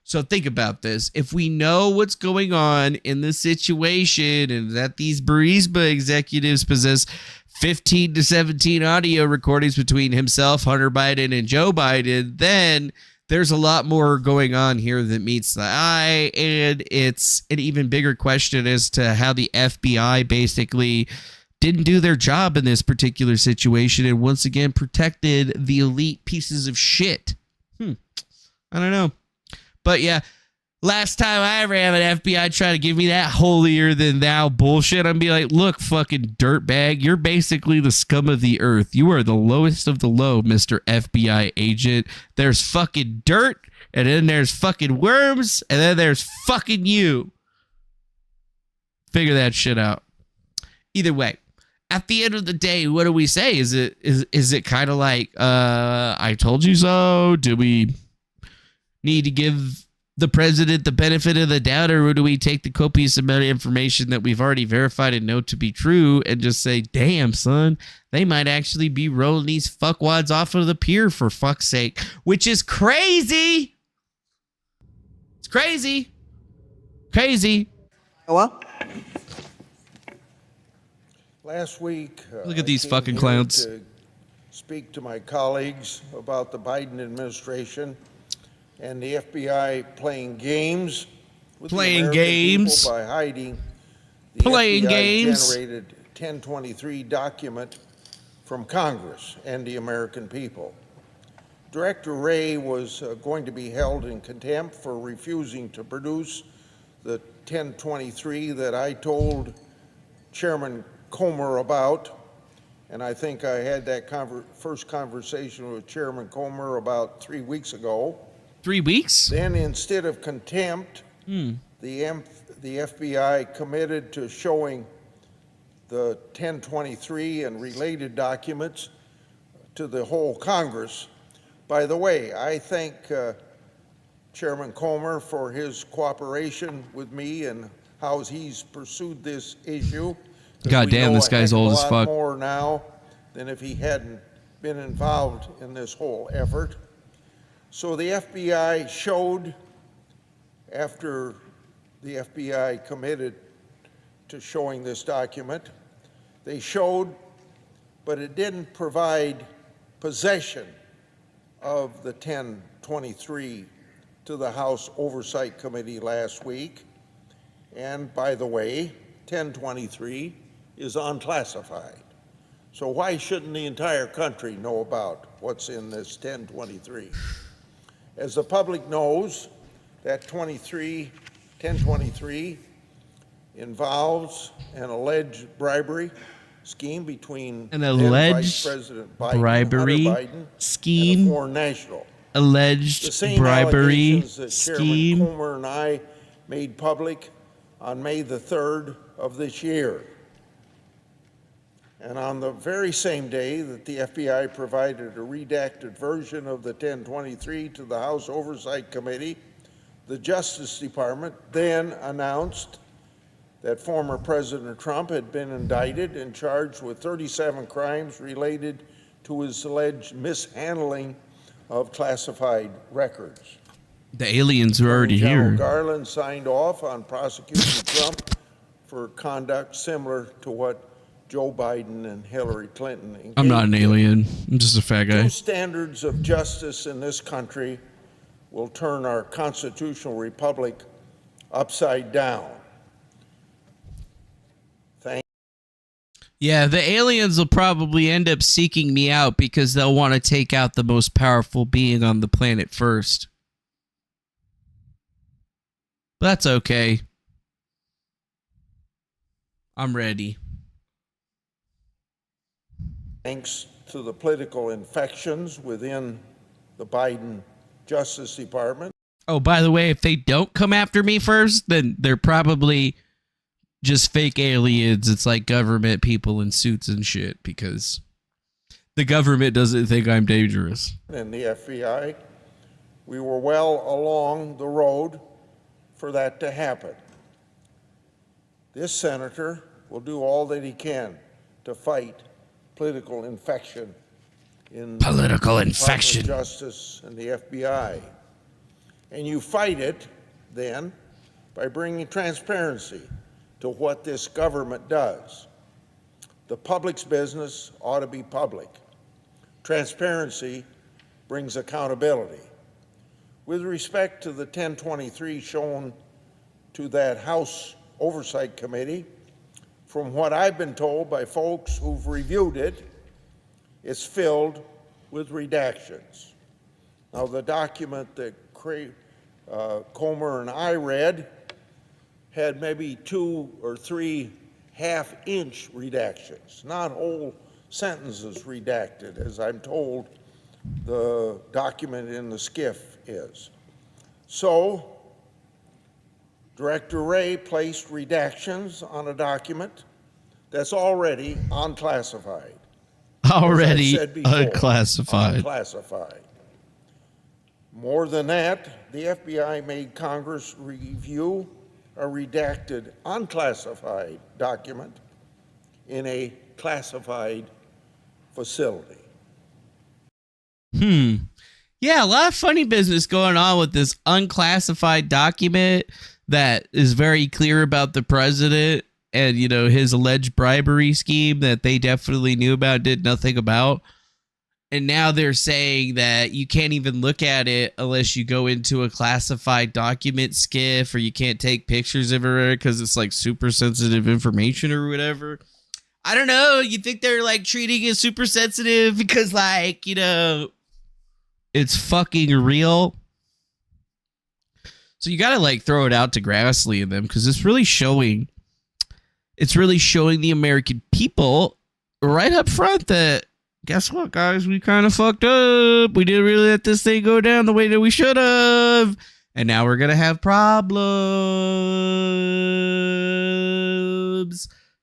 [SPEAKER 1] So think about this. If we know what's going on in this situation and that these Burisma executives possess 15 to 17 audio recordings between himself, Hunter Biden, and Joe Biden, then there's a lot more going on here that meets the eye. And it's an even bigger question as to how the FBI basically didn't do their job in this particular situation and once again protected the elite pieces of shit. I don't know. But yeah, last time I ever have an FBI try to give me that holier than thou bullshit, I'm be like, look, fucking dirtbag, you're basically the scum of the earth. You are the lowest of the low, Mr. FBI agent. There's fucking dirt, and then there's fucking worms, and then there's fucking you. Figure that shit out. Either way, at the end of the day, what do we say? Is it kind of like, I told you so? Do we need to give the president the benefit of the doubt, or do we take the copious amount of information that we've already verified and know to be true and just say, damn, son, they might actually be rolling these fuckwads off of the pier for fuck's sake, which is crazy. It's crazy.
[SPEAKER 3] Well,
[SPEAKER 4] last week,
[SPEAKER 1] look at these
[SPEAKER 4] I came
[SPEAKER 1] fucking
[SPEAKER 4] here
[SPEAKER 1] clowns.
[SPEAKER 4] to speak to my colleagues about the Biden administration and the FBI playing games with the American people by hiding the FBI-generated 1023 document from Congress and the American people. Director Wray was going to be held in contempt for refusing to produce the 1023 that I told Chairman Comer about, and I think I had that first conversation with Chairman Comer about 3 weeks ago.
[SPEAKER 1] 3 weeks?
[SPEAKER 4] Then instead of contempt, the FBI committed to showing the 1023 and related documents to the whole Congress. By the way, I thank Chairman Comer for his cooperation with me and how he's pursued this issue.
[SPEAKER 1] God damn, this guy's old as fuck.
[SPEAKER 4] More now than if he hadn't been involved in this whole effort. So the FBI showed, after the FBI committed to showing this document, they showed, but it didn't provide possession of the 1023 to the House Oversight Committee last week. And by the way, 1023 is unclassified. So why shouldn't the entire country know about what's in this 1023? As the public knows, that 1023 involves an alleged bribery scheme between Vice President Biden,
[SPEAKER 1] bribery
[SPEAKER 4] Hunter Biden,
[SPEAKER 1] scheme,
[SPEAKER 4] and a foreign national.
[SPEAKER 1] Alleged
[SPEAKER 4] The same
[SPEAKER 1] bribery
[SPEAKER 4] allegations that
[SPEAKER 1] scheme.
[SPEAKER 4] Chairman Comer and I made public on May the 3rd of this year. And on the very same day that the FBI provided a redacted version of the 1023 to the House Oversight Committee, the Justice Department then announced that former President Trump had been indicted and charged with 37 crimes related to his alleged mishandling of classified records.
[SPEAKER 1] The aliens are already
[SPEAKER 4] General
[SPEAKER 1] here.
[SPEAKER 4] Garland signed off on prosecuting Trump for conduct similar to what Joe Biden and Hillary Clinton engaged
[SPEAKER 1] I'm not an
[SPEAKER 4] in.
[SPEAKER 1] alien. I'm just a fat guy.
[SPEAKER 4] Two standards of justice in this country will turn our constitutional republic upside down.
[SPEAKER 1] Yeah, the aliens will probably end up seeking me out because they'll want to take out the most powerful being on the planet first. But that's okay. I'm ready.
[SPEAKER 4] thanks to the political infections within the Biden Justice Department.
[SPEAKER 1] Oh, by the way, if they don't come after me first, then they're probably just fake aliens. It's like government people in suits and shit, because the government doesn't think I'm dangerous.
[SPEAKER 4] And the FBI, we were well along the road for that to happen. This senator will do all that he can to fight political infection in
[SPEAKER 1] political
[SPEAKER 4] the
[SPEAKER 1] infection,
[SPEAKER 4] Department of Justice and the FBI. And you fight it then by bringing transparency to what this government does. The public's business ought to be public. Transparency brings accountability. With respect to the 1023 shown to that House Oversight Committee, from what I've been told by folks who've reviewed it, it's filled with redactions. Now, the document that Comer and I read had maybe 2 or 3 half-inch redactions, not whole sentences redacted, as I'm told the document in the SCIF is. So, Director Wray placed redactions on a document that's already unclassified.
[SPEAKER 1] Already unclassified.
[SPEAKER 4] Unclassified. More than that, the FBI made Congress review a redacted, unclassified document in a classified facility.
[SPEAKER 1] Yeah, a lot of funny business going on with this unclassified document that is very clear about the president and, you know, his alleged bribery scheme that they definitely knew about, did nothing about. And now they're saying that you can't even look at it unless you go into a classified document SCIF, or you can't take pictures of it because it's like super sensitive information or whatever. I don't know. You think they're like treating it super sensitive because, like, you know, it's fucking real. So you got to like throw it out to Grassley and them, because it's really showing the American people right up front that, guess what, guys? We kind of fucked up. We didn't really let this thing go down the way that we should have. And now we're going to have problems.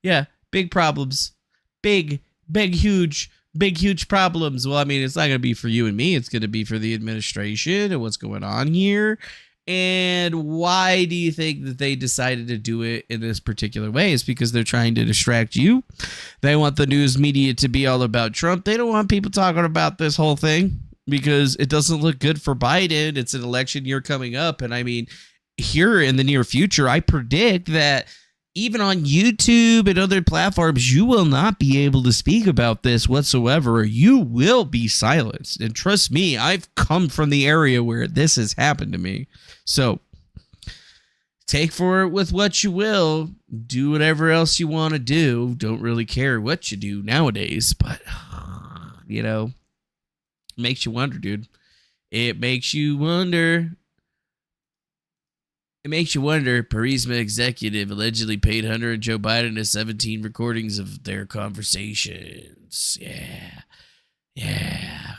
[SPEAKER 1] Yeah, big problems. Big, huge problems. Well, I mean, it's not going to be for you and me. It's going to be for the administration and what's going on here. And why do you think that they decided to do it in this particular way? It's because they're trying to distract you. They want the news media to be all about Trump. They don't want people talking about this whole thing because it doesn't look good for Biden. It's an election year coming up. And I mean, here in the near future, I predict that even on YouTube and other platforms, you will not be able to speak about this whatsoever. You will be silenced. And trust me, I've come from the area where this has happened to me. So take for it with what you will. Do whatever else you want to do. Don't really care what you do nowadays. But, you know, it makes you wonder, dude. It makes you wonder. It makes you wonder. Burisma executive allegedly paid Hunter and Joe Biden to 17 recordings of their conversations. Yeah.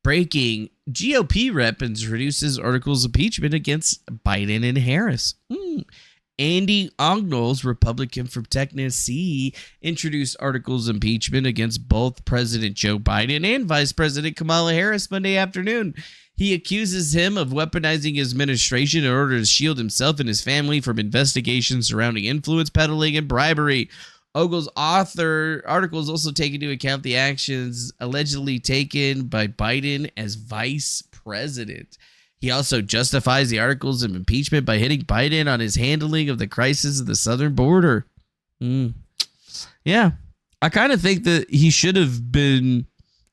[SPEAKER 1] Breaking. GOP rep introduces articles of impeachment against Biden and Harris. Andy Ognols, Republican from Tennessee, introduced articles of impeachment against both President Joe Biden and Vice President Kamala Harris Monday afternoon. He accuses him of weaponizing his administration in order to shield himself and his family from investigations surrounding influence peddling and bribery. Ogle's articles also take into account the actions allegedly taken by Biden as vice president. He also justifies the articles of impeachment by hitting Biden on his handling of the crisis of the southern border. Yeah, I kind of think that he should have been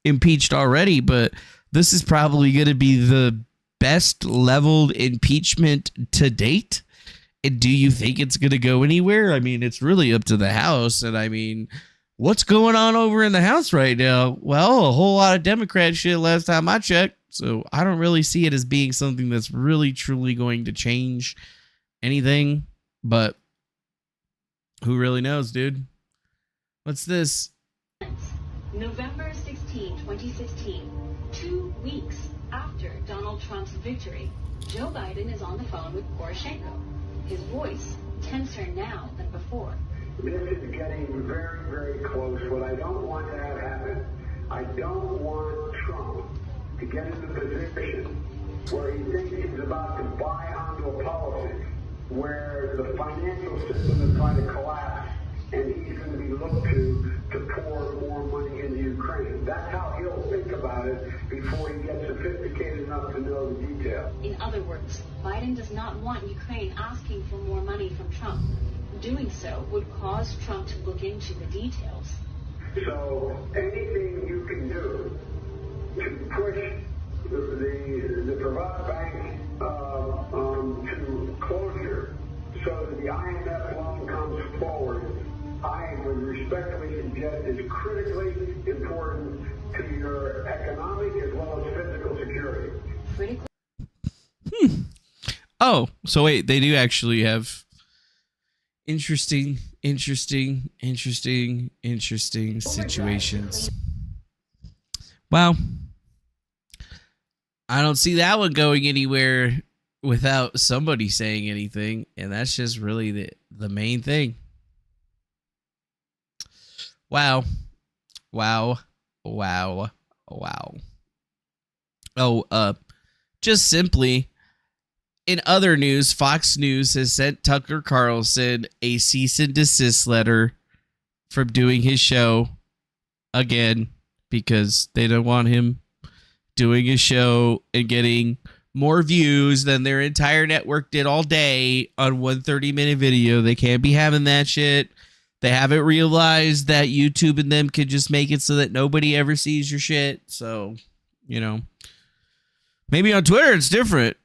[SPEAKER 1] impeached already, but this is probably going to be the best leveled impeachment to date. And do you think it's going to go anywhere? I mean, it's really up to the House. And I mean, what's going on over in the House right now? Well, a whole lot of Democrat shit last time I checked. So I don't really see it as being something that's really, truly going to change anything. But who really knows, dude? What's this?
[SPEAKER 3] November 16, 2016, 2 weeks after Donald Trump's victory, Joe Biden is on the phone with Poroshenko. His voice tenser now than before.
[SPEAKER 5] This is getting very, very close. What I don't want to have happen, I don't want Trump to get in the position where he thinks he's about to buy onto a policy where the financial system is going to collapse and he's going to be looked to pour more money into Ukraine. That's how he'll think about it before he gets sophisticated enough to know the details.
[SPEAKER 3] In other words, Biden does not want Ukraine asking for more money from Trump. Doing so would cause Trump to look into the details.
[SPEAKER 5] So anything you can do to push the Privat Bank to closure so that the IMF loan comes forward, I would respectfully suggest is critically important to your economic as well as physical security.
[SPEAKER 1] Oh, so wait, they do actually have interesting situations. Wow. I don't see that one going anywhere without somebody saying anything, and that's just really the main thing. Wow. Oh, just simply, in other news, Fox News has sent Tucker Carlson a cease and desist letter from doing his show again because they don't want him doing his show and getting more views than their entire network did all day on one 30-minute video. They can't be having that shit. They haven't realized that YouTube and them could just make it so that nobody ever sees your shit. So, maybe on Twitter it's different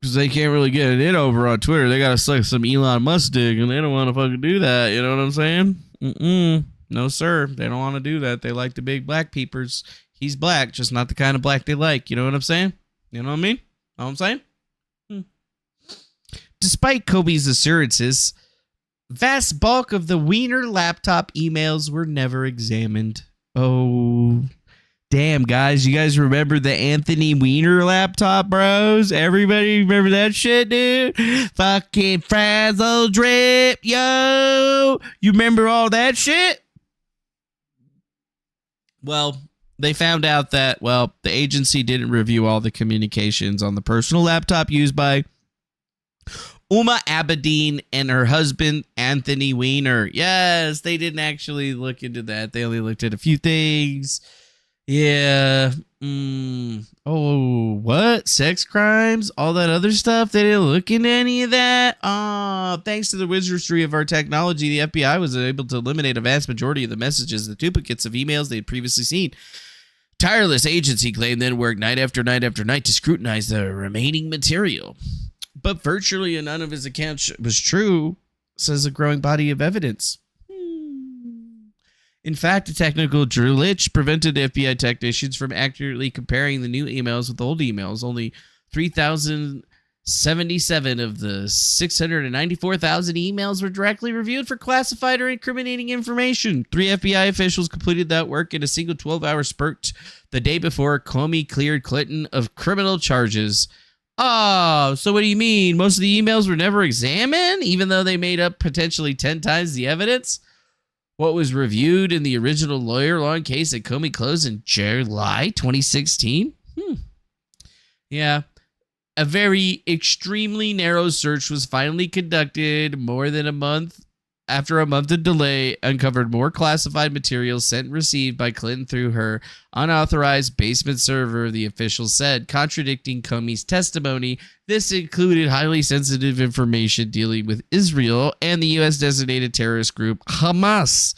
[SPEAKER 1] because they can't really get it in over on Twitter. They got to suck some Elon Musk dick and they don't want to fucking do that. You know what I'm saying? No, sir. They don't want to do that. They like the big black peepers. He's black, just not the kind of black they like. You know what I'm saying? You know what I mean? Know what I'm saying? Despite Kobe's assurances, vast bulk of the Wiener laptop emails were never examined. Oh, damn, guys. You guys remember the Anthony Weiner laptop, bros? Everybody remember that shit, dude? Fucking frazzle drip, yo. You remember all that shit? Well, they found out that, the agency didn't review all the communications on the personal laptop used by Uma Abedin and her husband, Anthony Weiner. Yes, they didn't actually look into that. They only looked at a few things. Yeah. Oh, what? Sex crimes? All that other stuff? They didn't look into any of that? Thanks to the wizardry of our technology, the FBI was able to eliminate a vast majority of the messages, the duplicates of emails they had previously seen. Tireless agency claimed then worked night after night after night to scrutinize the remaining material. But virtually none of his accounts was true, says a growing body of evidence. In fact, a technical glitch prevented FBI technicians from accurately comparing the new emails with old emails. Only 3,077 of the 694,000 emails were directly reviewed for classified or incriminating information. 3 FBI officials completed that work in a single 12-hour spurt the day before Comey cleared Clinton of criminal charges. Oh, so what do you mean? Most of the emails were never examined, even though they made up potentially 10 times the evidence? What was reviewed in the original lawyer-long case that Comey closed in July 2016? Yeah. A very extremely narrow search was finally conducted more than a month. After a month of delay, uncovered more classified materials sent and received by Clinton through her unauthorized basement server, the officials said, contradicting Comey's testimony. This included highly sensitive information dealing with Israel and the U.S. designated terrorist group Hamas.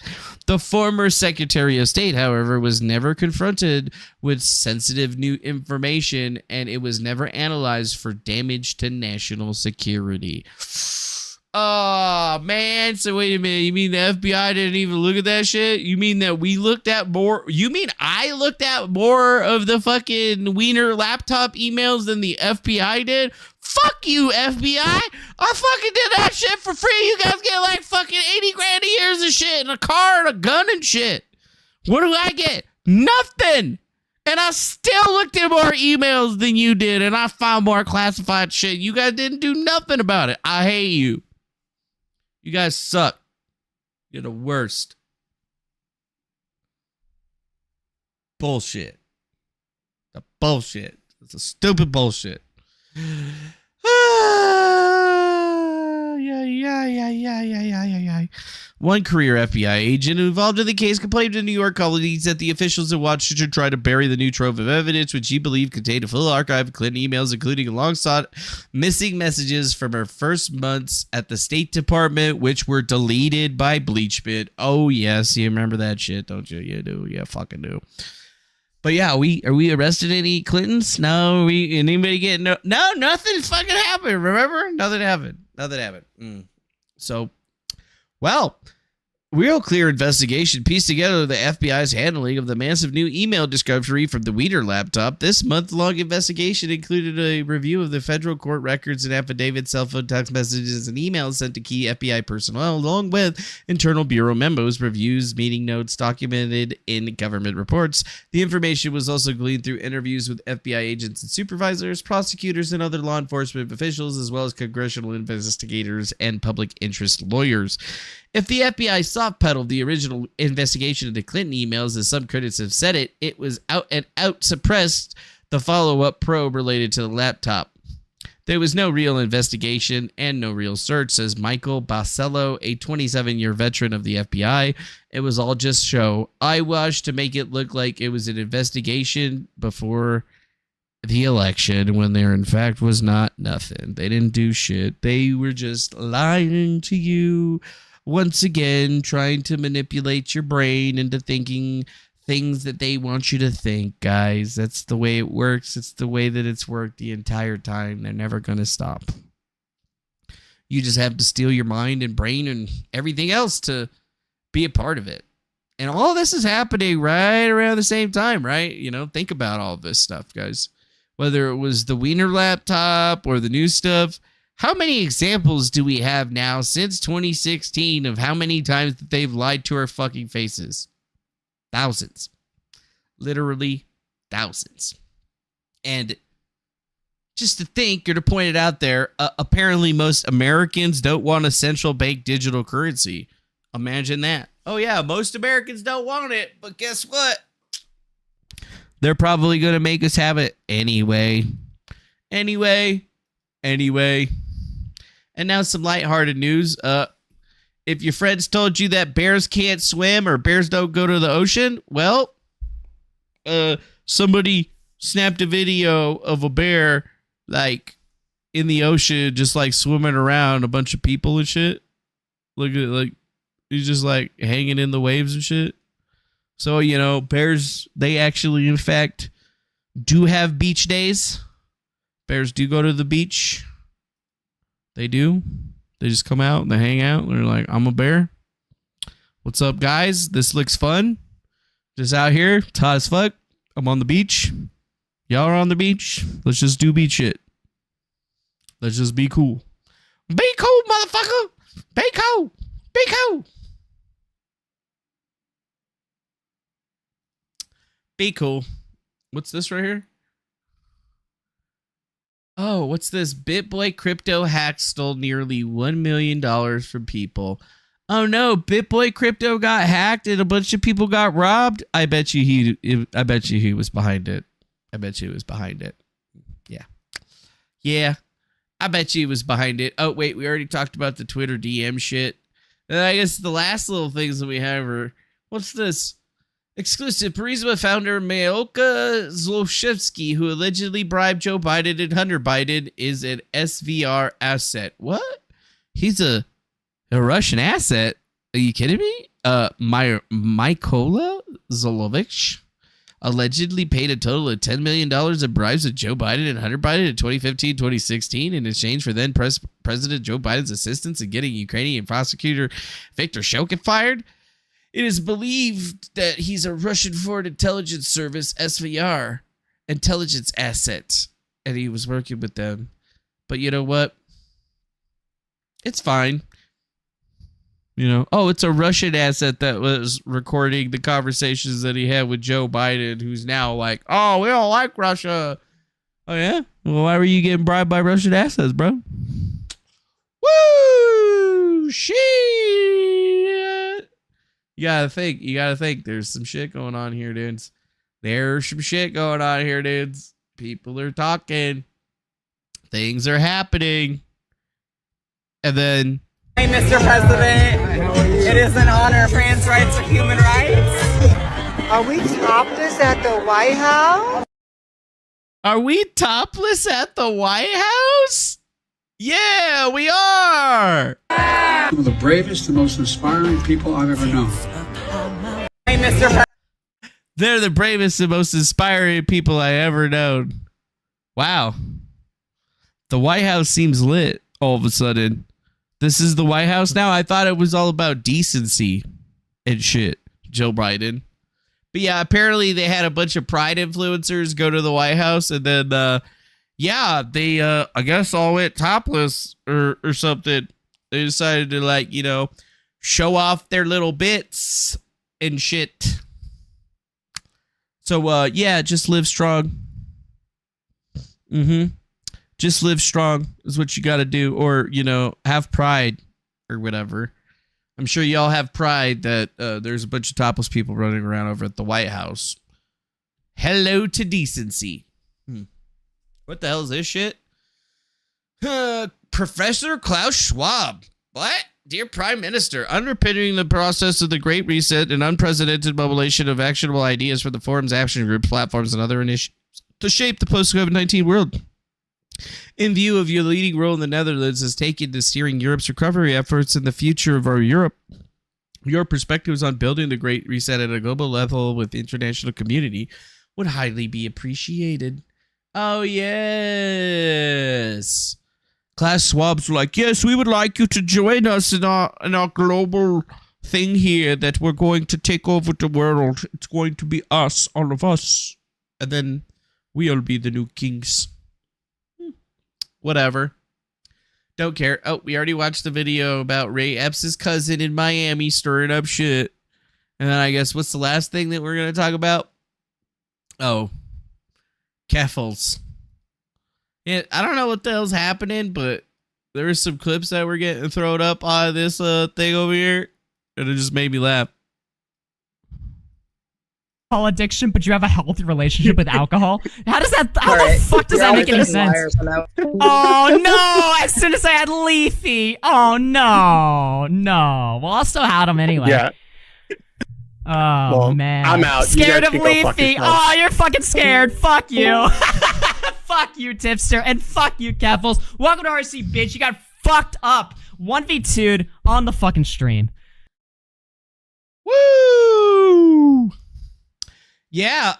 [SPEAKER 1] The former Secretary of State, however, was never confronted with sensitive new information, and it was never analyzed for damage to national security. Oh, man. So wait a minute. You mean the FBI didn't even look at that shit? You mean that we looked at more? You mean I looked at more of the fucking Wiener laptop emails than the FBI did? Fuck you, FBI. I fucking did that shit for free. You guys get like fucking 80 grand a year of shit and a car and a gun and shit. What do I get? Nothing. And I still looked at more emails than you did, and I found more classified shit. You guys didn't do nothing about it. I hate you. You guys suck. You're the worst. Bullshit. The bullshit. It's a stupid bullshit. Yeah. One career FBI agent involved in the case complained to New York colleagues that the officials in Washington tried to bury the new trove of evidence, which he believed contained a full archive of Clinton emails, including alongside missing messages from her first months at the State Department, which were deleted by Bleachbit. Oh, yes. You remember that shit, don't you? You do. Yeah, fucking do. But yeah, are we arrested any Clintons? No, anybody get no, nothing fucking happened. Remember? Nothing happened. So, well, real clear investigation pieced together the FBI's handling of the massive new email discovery from the Wiener laptop. This month-long investigation included a review of the federal court records and affidavits, cell phone text messages, and emails sent to key FBI personnel, along with internal bureau memos, reviews, meeting notes documented in government reports. The information was also gleaned through interviews with FBI agents and supervisors, prosecutors, and other law enforcement officials, as well as congressional investigators and public interest lawyers. If the FBI soft-pedaled the original investigation into Clinton emails, as some critics have said it was out and out suppressed the follow-up probe related to the laptop. There was no real investigation and no real search, says Michael Basello, a 27-year veteran of the FBI. It was all just show. Eyewash to make it look like it was an investigation before the election, when there in fact was not nothing. They didn't do shit. They were just lying to you. Once again, trying to manipulate your brain into thinking things that they want you to think, guys. That's the way it works. It's the way that it's worked the entire time. They're never going to stop. You just have to steal your mind and brain and everything else to be a part of it. And all this is happening right around the same time, right? You know, think about all this stuff, guys. Whether it was the Wiener laptop or the new stuff. How many examples do we have now since 2016 of how many times that they've lied to our fucking faces? Thousands. Literally thousands. And just to think or to point it out there, apparently most Americans don't want a central bank digital currency. Imagine that. Oh yeah, most Americans don't want it, but guess what? They're probably going to make us have it anyway. Anyway. And now some lighthearted news. If your friends told you that bears can't swim or bears don't go to the ocean, well, somebody snapped a video of a bear like in the ocean, just like swimming around a bunch of people and shit. Look at like he's just like hanging in the waves and shit. So, you know, bears, they actually in fact do have beach days. Bears do go to the beach. They do. They just come out and they hang out. They're like, I'm a bear. What's up, guys? This looks fun. Just out here. It's hot as fuck. I'm on the beach. Y'all are on the beach. Let's just do beach shit. Let's just be cool. Be cool, motherfucker. Be cool. Be cool. Be cool. What's this right here? Oh, what's this? BitBoy crypto hack stole nearly $1 million from people. Oh no, BitBoy crypto got hacked and a bunch of people got robbed. I bet you he was behind it. Yeah. I bet you he was behind it. Oh wait, we already talked about the Twitter DM shit. And I guess the last little things that we have are, what's this? Exclusive. Burisma founder Mayoka Zlochevsky, who allegedly bribed Joe Biden and Hunter Biden, is an SVR asset. What? He's a Russian asset? Are you kidding me? Mykola Zolovich allegedly paid a total of $10 million in bribes to Joe Biden and Hunter Biden in 2015-2016 in exchange for then President Joe Biden's assistance in getting Ukrainian prosecutor Viktor Shokin fired. It is believed that he's a Russian Foreign Intelligence Service, SVR, intelligence asset, and he was working with them. But you know what? It's fine. You know, oh, it's a Russian asset that was recording the conversations that he had with Joe Biden, who's now like, oh, we don't like Russia. Oh, yeah? Well, why were you getting bribed by Russian assets, bro? Woo! Shit! You gotta think. There's some shit going on here, dudes. There's some shit going on here, dudes. People are talking. Things are happening. And then...
[SPEAKER 6] Hey, Mr. President, it is an honor. Trans rights are human rights.
[SPEAKER 7] Are we topless at the White House?
[SPEAKER 1] Are we topless at the White House? Yeah, we are.
[SPEAKER 8] One of the bravest and most inspiring people I've ever known.
[SPEAKER 6] Hey, Mr. President.
[SPEAKER 1] They're the bravest and most inspiring people I ever known. Wow. The White House seems lit all of a sudden. This is the White House now? I thought it was all about decency and shit, Joe Biden. But yeah, apparently they had a bunch of Pride influencers go to the White House, and then, they, I guess all went topless or something. They decided to, like, you know, show off their little bits and shit. So, just live strong. Just live strong is what you got to do. Or, you know, have pride or whatever. I'm sure y'all have pride that there's a bunch of topless people running around over at the White House. Hello to decency. What the hell is this shit? Professor Klaus Schwab. What? Dear Prime Minister, underpinning the process of the Great Reset and unprecedented mobilization of actionable ideas for the forums, action groups, platforms, and other initiatives to shape the post-COVID-19 world. In view of your leading role in the Netherlands as taking to steering Europe's recovery efforts and the future of our Europe, your perspectives on building the Great Reset at a global level with the international community would highly be appreciated. Oh, yes. Klaus Schwab's like, yes, we would like you to join us in our global thing here that we're going to take over the world. It's going to be us, all of us. And then we'll be the new kings. Whatever. Don't care. Oh, we already watched the video about Ray Epps' cousin in Miami stirring up shit. And then I guess what's the last thing that we're going to talk about? Oh. Keffels. Yeah, I don't know what the hell's happening, but there were some clips that were getting thrown up on this thing over here. And it just made me laugh.
[SPEAKER 9] Alcohol addiction, but you have a healthy relationship with alcohol. How the fuck does that make any sense? Oh no! As soon as I had Leafy, oh no. Well, I'll still had him anyway.
[SPEAKER 10] Yeah.
[SPEAKER 9] Oh
[SPEAKER 10] well,
[SPEAKER 9] man,
[SPEAKER 10] I'm out.
[SPEAKER 9] Scared of Leafy. Oh, you're fucking scared. Fuck you. Fuck you, Tipster, and fuck you, Keffels. Welcome to RC, bitch. You got fucked up 1v2'd on the fucking stream.
[SPEAKER 1] Woo! Yeah,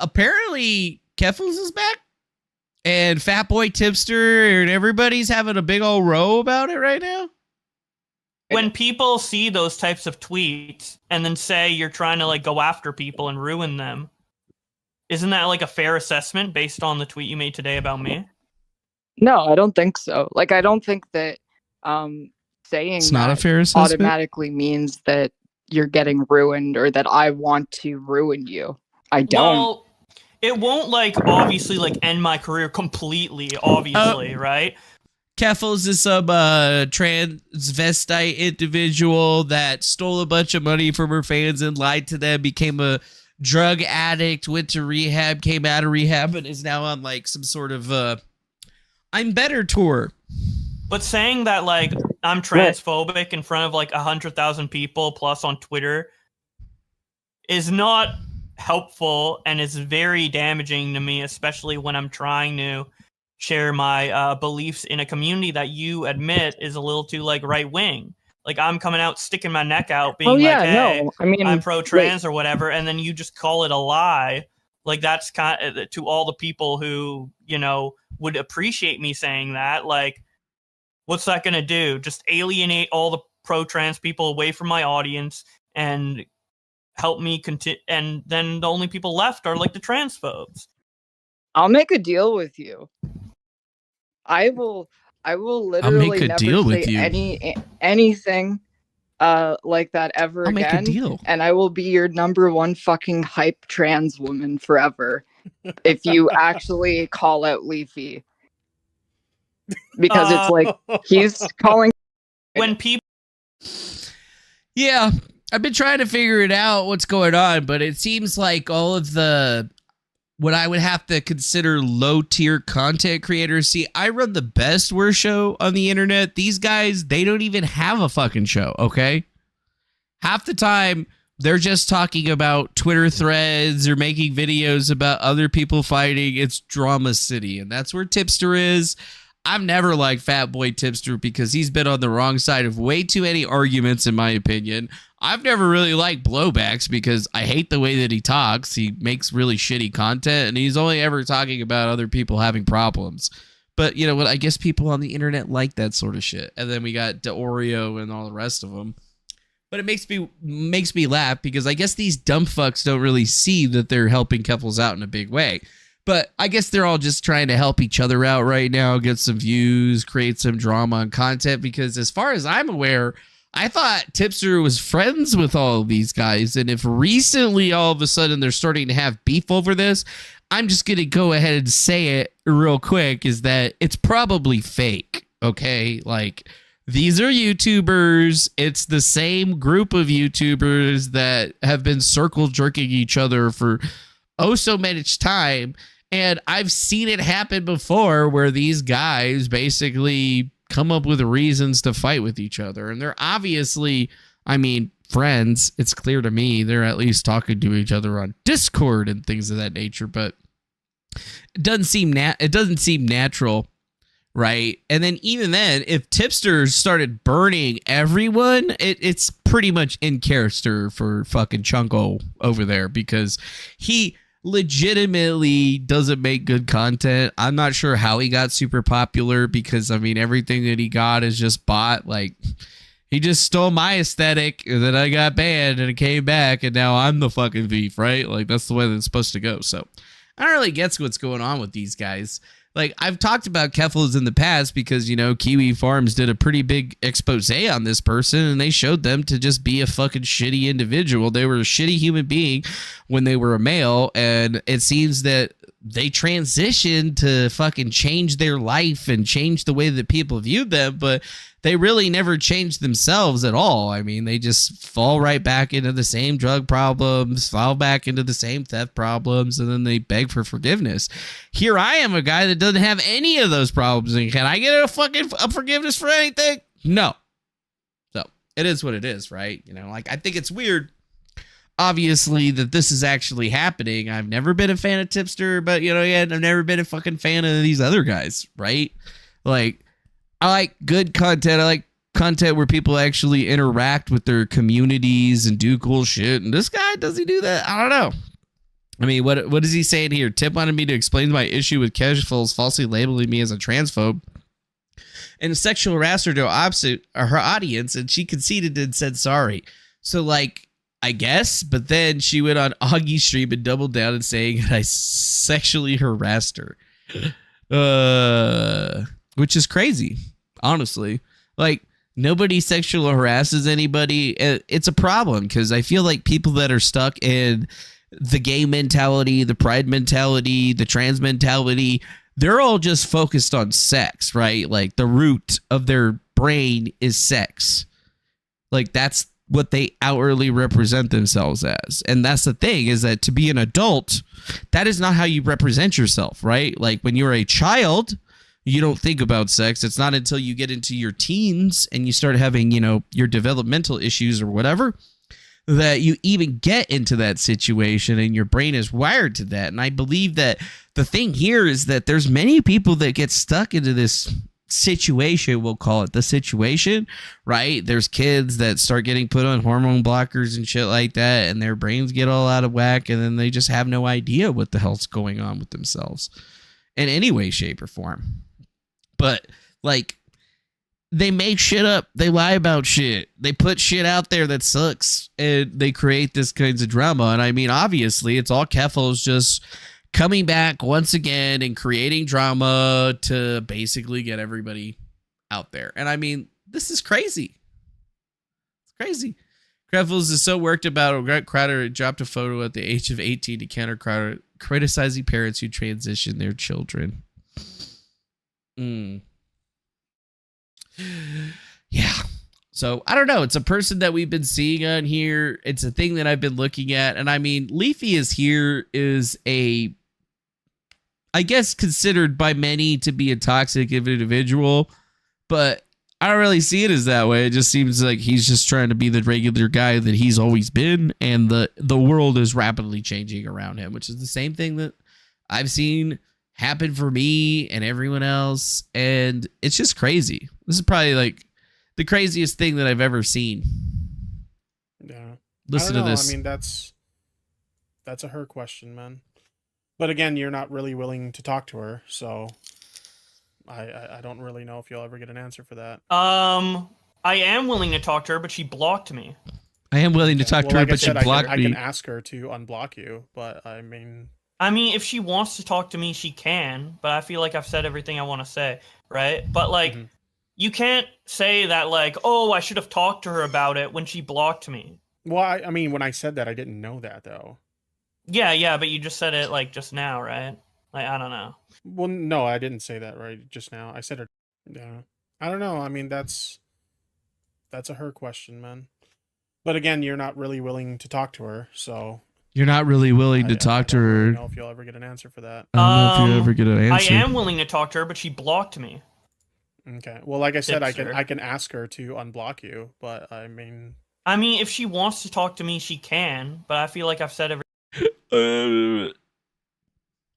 [SPEAKER 1] apparently Keffels is back. And Fatboy Tipster and everybody's having a big old row about it right now.
[SPEAKER 11] When people see those types of tweets and then say you're trying to like go after people and ruin them, isn't that like a fair assessment based on the tweet you made today about me?
[SPEAKER 12] No, I don't think so. Like, I don't think that saying
[SPEAKER 1] it's not a fair assessment
[SPEAKER 12] automatically means that you're getting ruined or that I want to ruin you. I don't.
[SPEAKER 11] Well, it won't like obviously like end my career completely, obviously, right?
[SPEAKER 1] Keffels is some transvestite individual that stole a bunch of money from her fans and lied to them, became a drug addict, went to rehab, came out of rehab, and is now on like some sort of I'm better tour.
[SPEAKER 11] But saying that like I'm transphobic in front of like 100,000 people plus on Twitter is not helpful and is very damaging to me, especially when I'm trying to share my beliefs in a community that you admit is a little too like right wing. Like I'm coming out, sticking my neck out, being hey,
[SPEAKER 12] I mean,
[SPEAKER 11] I'm pro-trans or whatever, and then you just call it a lie. Like that's kind of to all the people who, you know, would appreciate me saying that. Like, what's that going to do? Just alienate all the pro-trans people away from my audience and help me continue. And then the only people left are like the transphobes.
[SPEAKER 12] I'll make a deal with you. I will literally
[SPEAKER 1] make a
[SPEAKER 12] never
[SPEAKER 1] deal
[SPEAKER 12] say
[SPEAKER 1] with you.
[SPEAKER 12] anything like that ever
[SPEAKER 1] I'll make a
[SPEAKER 12] again.
[SPEAKER 1] deal.
[SPEAKER 12] And I will be your #1 fucking hype trans woman forever if you actually call out Leafy. Because it's like, he's calling...
[SPEAKER 11] When people...
[SPEAKER 1] Yeah, I've been trying to figure it out, what's going on, but it seems like all of the... what I would have to consider low-tier content creators. See, I run the best worst show on the internet. These guys, they don't even have a fucking show, okay? Half the time, they're just talking about Twitter threads or making videos about other people fighting. It's Drama City, and that's where Tipster is. I've never liked Fat Boy Tipster because he's been on the wrong side of way too many arguments, in my opinion. I've never really liked Blowbacks because I hate the way that he talks. He makes really shitty content, and he's only ever talking about other people having problems. But you know what? I guess people on the internet like that sort of shit. And then we got DeOreo and all the rest of them. But it makes me laugh because I guess these dumb fucks don't really see that they're helping couples out in a big way. But I guess they're all just trying to help each other out right now, get some views, create some drama and content. Because as far as I'm aware, I thought Tipster was friends with all of these guys. And if recently all of a sudden they're starting to have beef over this, I'm just going to go ahead and say it real quick, is that it's probably fake. Okay? Like, these are YouTubers. It's the same group of YouTubers that have been circle jerking each other for oh so much time. And I've seen it happen before where these guys basically come up with reasons to fight with each other. And they're obviously, I mean, friends. It's clear to me they're at least talking to each other on Discord and things of that nature. But it doesn't seem natural, right? And then even then, if Tipster started burning everyone, it's pretty much in character for fucking Chunko over there, because he legitimately doesn't make good content. I'm not sure how he got super popular, because I mean, everything that he got is just bought. Like, he just stole my aesthetic, and then I got banned and it came back, and now I'm the fucking thief, right? Like, that's the way that it's supposed to go. So I don't really get what's going on with these guys. Like, I've talked about Keffels in the past because, you know, Kiwi Farms did a pretty big expose on this person, and they showed them to just be a fucking shitty individual. They were a shitty human being when they were a male, and it seems that they transitioned to fucking change their life and change the way that people viewed them, but they really never changed themselves at all. I mean, they just fall right back into the same drug problems, fall back into the same theft problems, and then they beg for forgiveness. Here I am, a guy that doesn't have any of those problems, and can I get a forgiveness for anything? No. So, it is what it is, right? You know, like, I think it's weird, obviously, that this is actually happening. I've never been a fan of Tipster, but, you know, yeah, I've never been a fucking fan of these other guys, right? Like, I like good content. I like content where people actually interact with their communities and do cool shit. And this guy, does he do that? I don't know. I mean, what is he saying here? Tip wanted me to explain my issue with Casuals falsely labeling me as a transphobe and a sexual harasser to her audience, and she conceded and said sorry. So, like, I guess, but then she went on Augie's stream and doubled down and saying that I sexually harassed her. Which is crazy, honestly. Like, nobody sexually harasses anybody. It's a problem, because I feel like people that are stuck in the gay mentality, the pride mentality, the trans mentality, they're all just focused on sex, right? Like, the root of their brain is sex. Like, that's what they outwardly represent themselves as. And that's the thing, is that to be an adult, that is not how you represent yourself, right? Like, when you're a child, you don't think about sex. It's not until you get into your teens and you start having, you know, your developmental issues or whatever, that you even get into that situation, and your brain is wired to that. And I believe that the thing here is that there's many people that get stuck into this situation, we'll call it the situation, right? There's kids that start getting put on hormone blockers and shit like that, and their brains get all out of whack, and then they just have no idea what the hell's going on with themselves in any way, shape, or form. But, like, they make shit up. They lie about shit. They put shit out there that sucks, and they create this kinds of drama. And I mean, obviously, it's all Keffels just coming back once again and creating drama to basically get everybody out there. And I mean, this is crazy. It's Crazy. Krefels is so worked about Crowder dropped a photo at the age of 18 to counter Crowder criticizing parents who transition their children. Yeah. So, I don't know. It's a person that we've been seeing on here. It's a thing that I've been looking at. And I mean, Leafy is I guess, considered by many to be a toxic individual. But I don't really see it as that way. It just seems like he's just trying to be the regular guy that he's always been. And the world is rapidly changing around him, which is the same thing that I've seen happen for me and everyone else. And it's just crazy. This is probably like the craziest thing that I've ever seen.
[SPEAKER 10] Yeah.
[SPEAKER 1] Listen to this.
[SPEAKER 10] I mean, that's a her question, man. But again, you're not really willing to talk to her, so I don't really know if you'll ever get an answer for that.
[SPEAKER 11] I am willing to talk to her, but she blocked me.
[SPEAKER 1] I am willing to talk to her, but she blocked me.
[SPEAKER 10] I can ask her to unblock you, but I mean,
[SPEAKER 11] if she wants to talk to me, she can, but I feel like I've said everything I want to say, right? But like, you can't say that like, oh, I should have talked to her about it when she blocked me.
[SPEAKER 10] Well, I mean, when I said that, I didn't know that though.
[SPEAKER 11] Yeah, but you just said it like just now, right? Like, I don't know.
[SPEAKER 10] Well, no, I didn't say that right just now. I said it. Yeah. I don't know. I mean, that's a her question, man. But again, you're not really willing to talk to her, so
[SPEAKER 1] you're not really willing to talk to her.
[SPEAKER 10] I don't know if you'll ever get an answer for that.
[SPEAKER 1] I don't know if you'll ever get an answer.
[SPEAKER 11] I am willing to talk to her, but she blocked me.
[SPEAKER 10] Okay. Well, like I said, I can ask her to unblock you, but I mean,
[SPEAKER 11] if she wants to talk to me, she can, but I feel like I've said everything.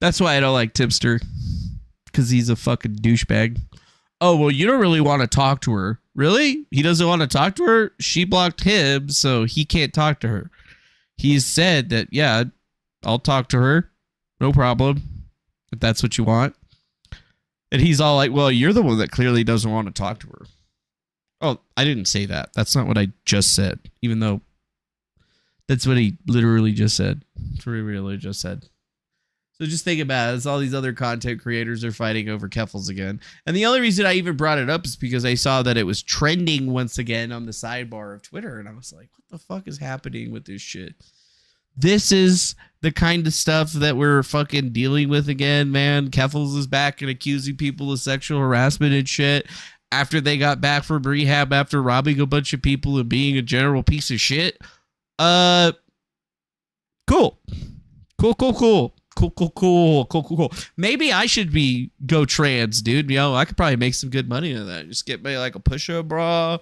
[SPEAKER 1] That's why I don't like Tipster, because he's a fucking douchebag. Oh, well, you don't really want to talk to her. Really? He doesn't want to talk to her? She blocked him, so he can't talk to her. He's said that, yeah, I'll talk to her. No problem. If that's what you want. And he's all like, well, you're the one that clearly doesn't want to talk to her. Oh, I didn't say that. That's not what I just said, even though that's what he literally just said. That's what he really just said. So just think about it. As all these other content creators are fighting over Keffels again. And the only reason I even brought it up is because I saw that it was trending once again on the sidebar of Twitter. And I was like, what the fuck is happening with this shit? This is the kind of stuff that we're fucking dealing with again, man. Keffels is back and accusing people of sexual harassment and shit after they got back from rehab after robbing a bunch of people and being a general piece of shit. Cool. Cool. Maybe I should go trans, dude. You know, I could probably make some good money on that. Just get me like a push-up bra,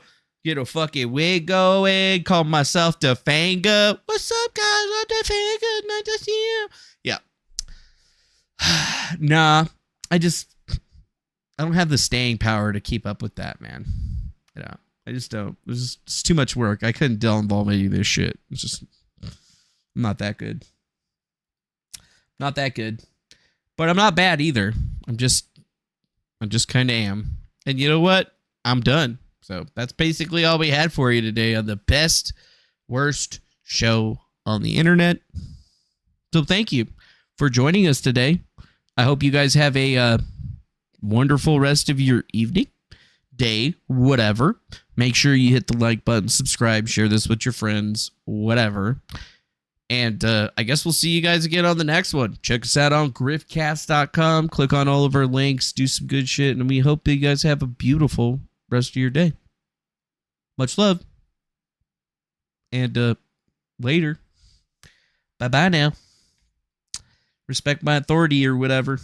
[SPEAKER 1] get a fucking wig going, call myself Defanga. What's up, guys? I'm Defanga. Nice to see you. Yeah. Nah, I don't have the staying power to keep up with that, man. Yeah, I just don't. It's too much work. I couldn't involve any of this shit. It's just, I'm not that good. Not that good. But I'm not bad either. I just kind of am. And you know what? I'm done. So that's basically all we had for you today on the best, worst show on the internet. So thank you for joining us today. I hope you guys have a wonderful rest of your evening, day, whatever. Make sure you hit the like button, subscribe, share this with your friends, whatever. And I guess we'll see you guys again on the next one. Check us out on griftcast.com. Click on all of our links. Do some good shit. And we hope that you guys have a beautiful rest of your day. Much love. And later. Bye-bye now. Respect my authority or whatever.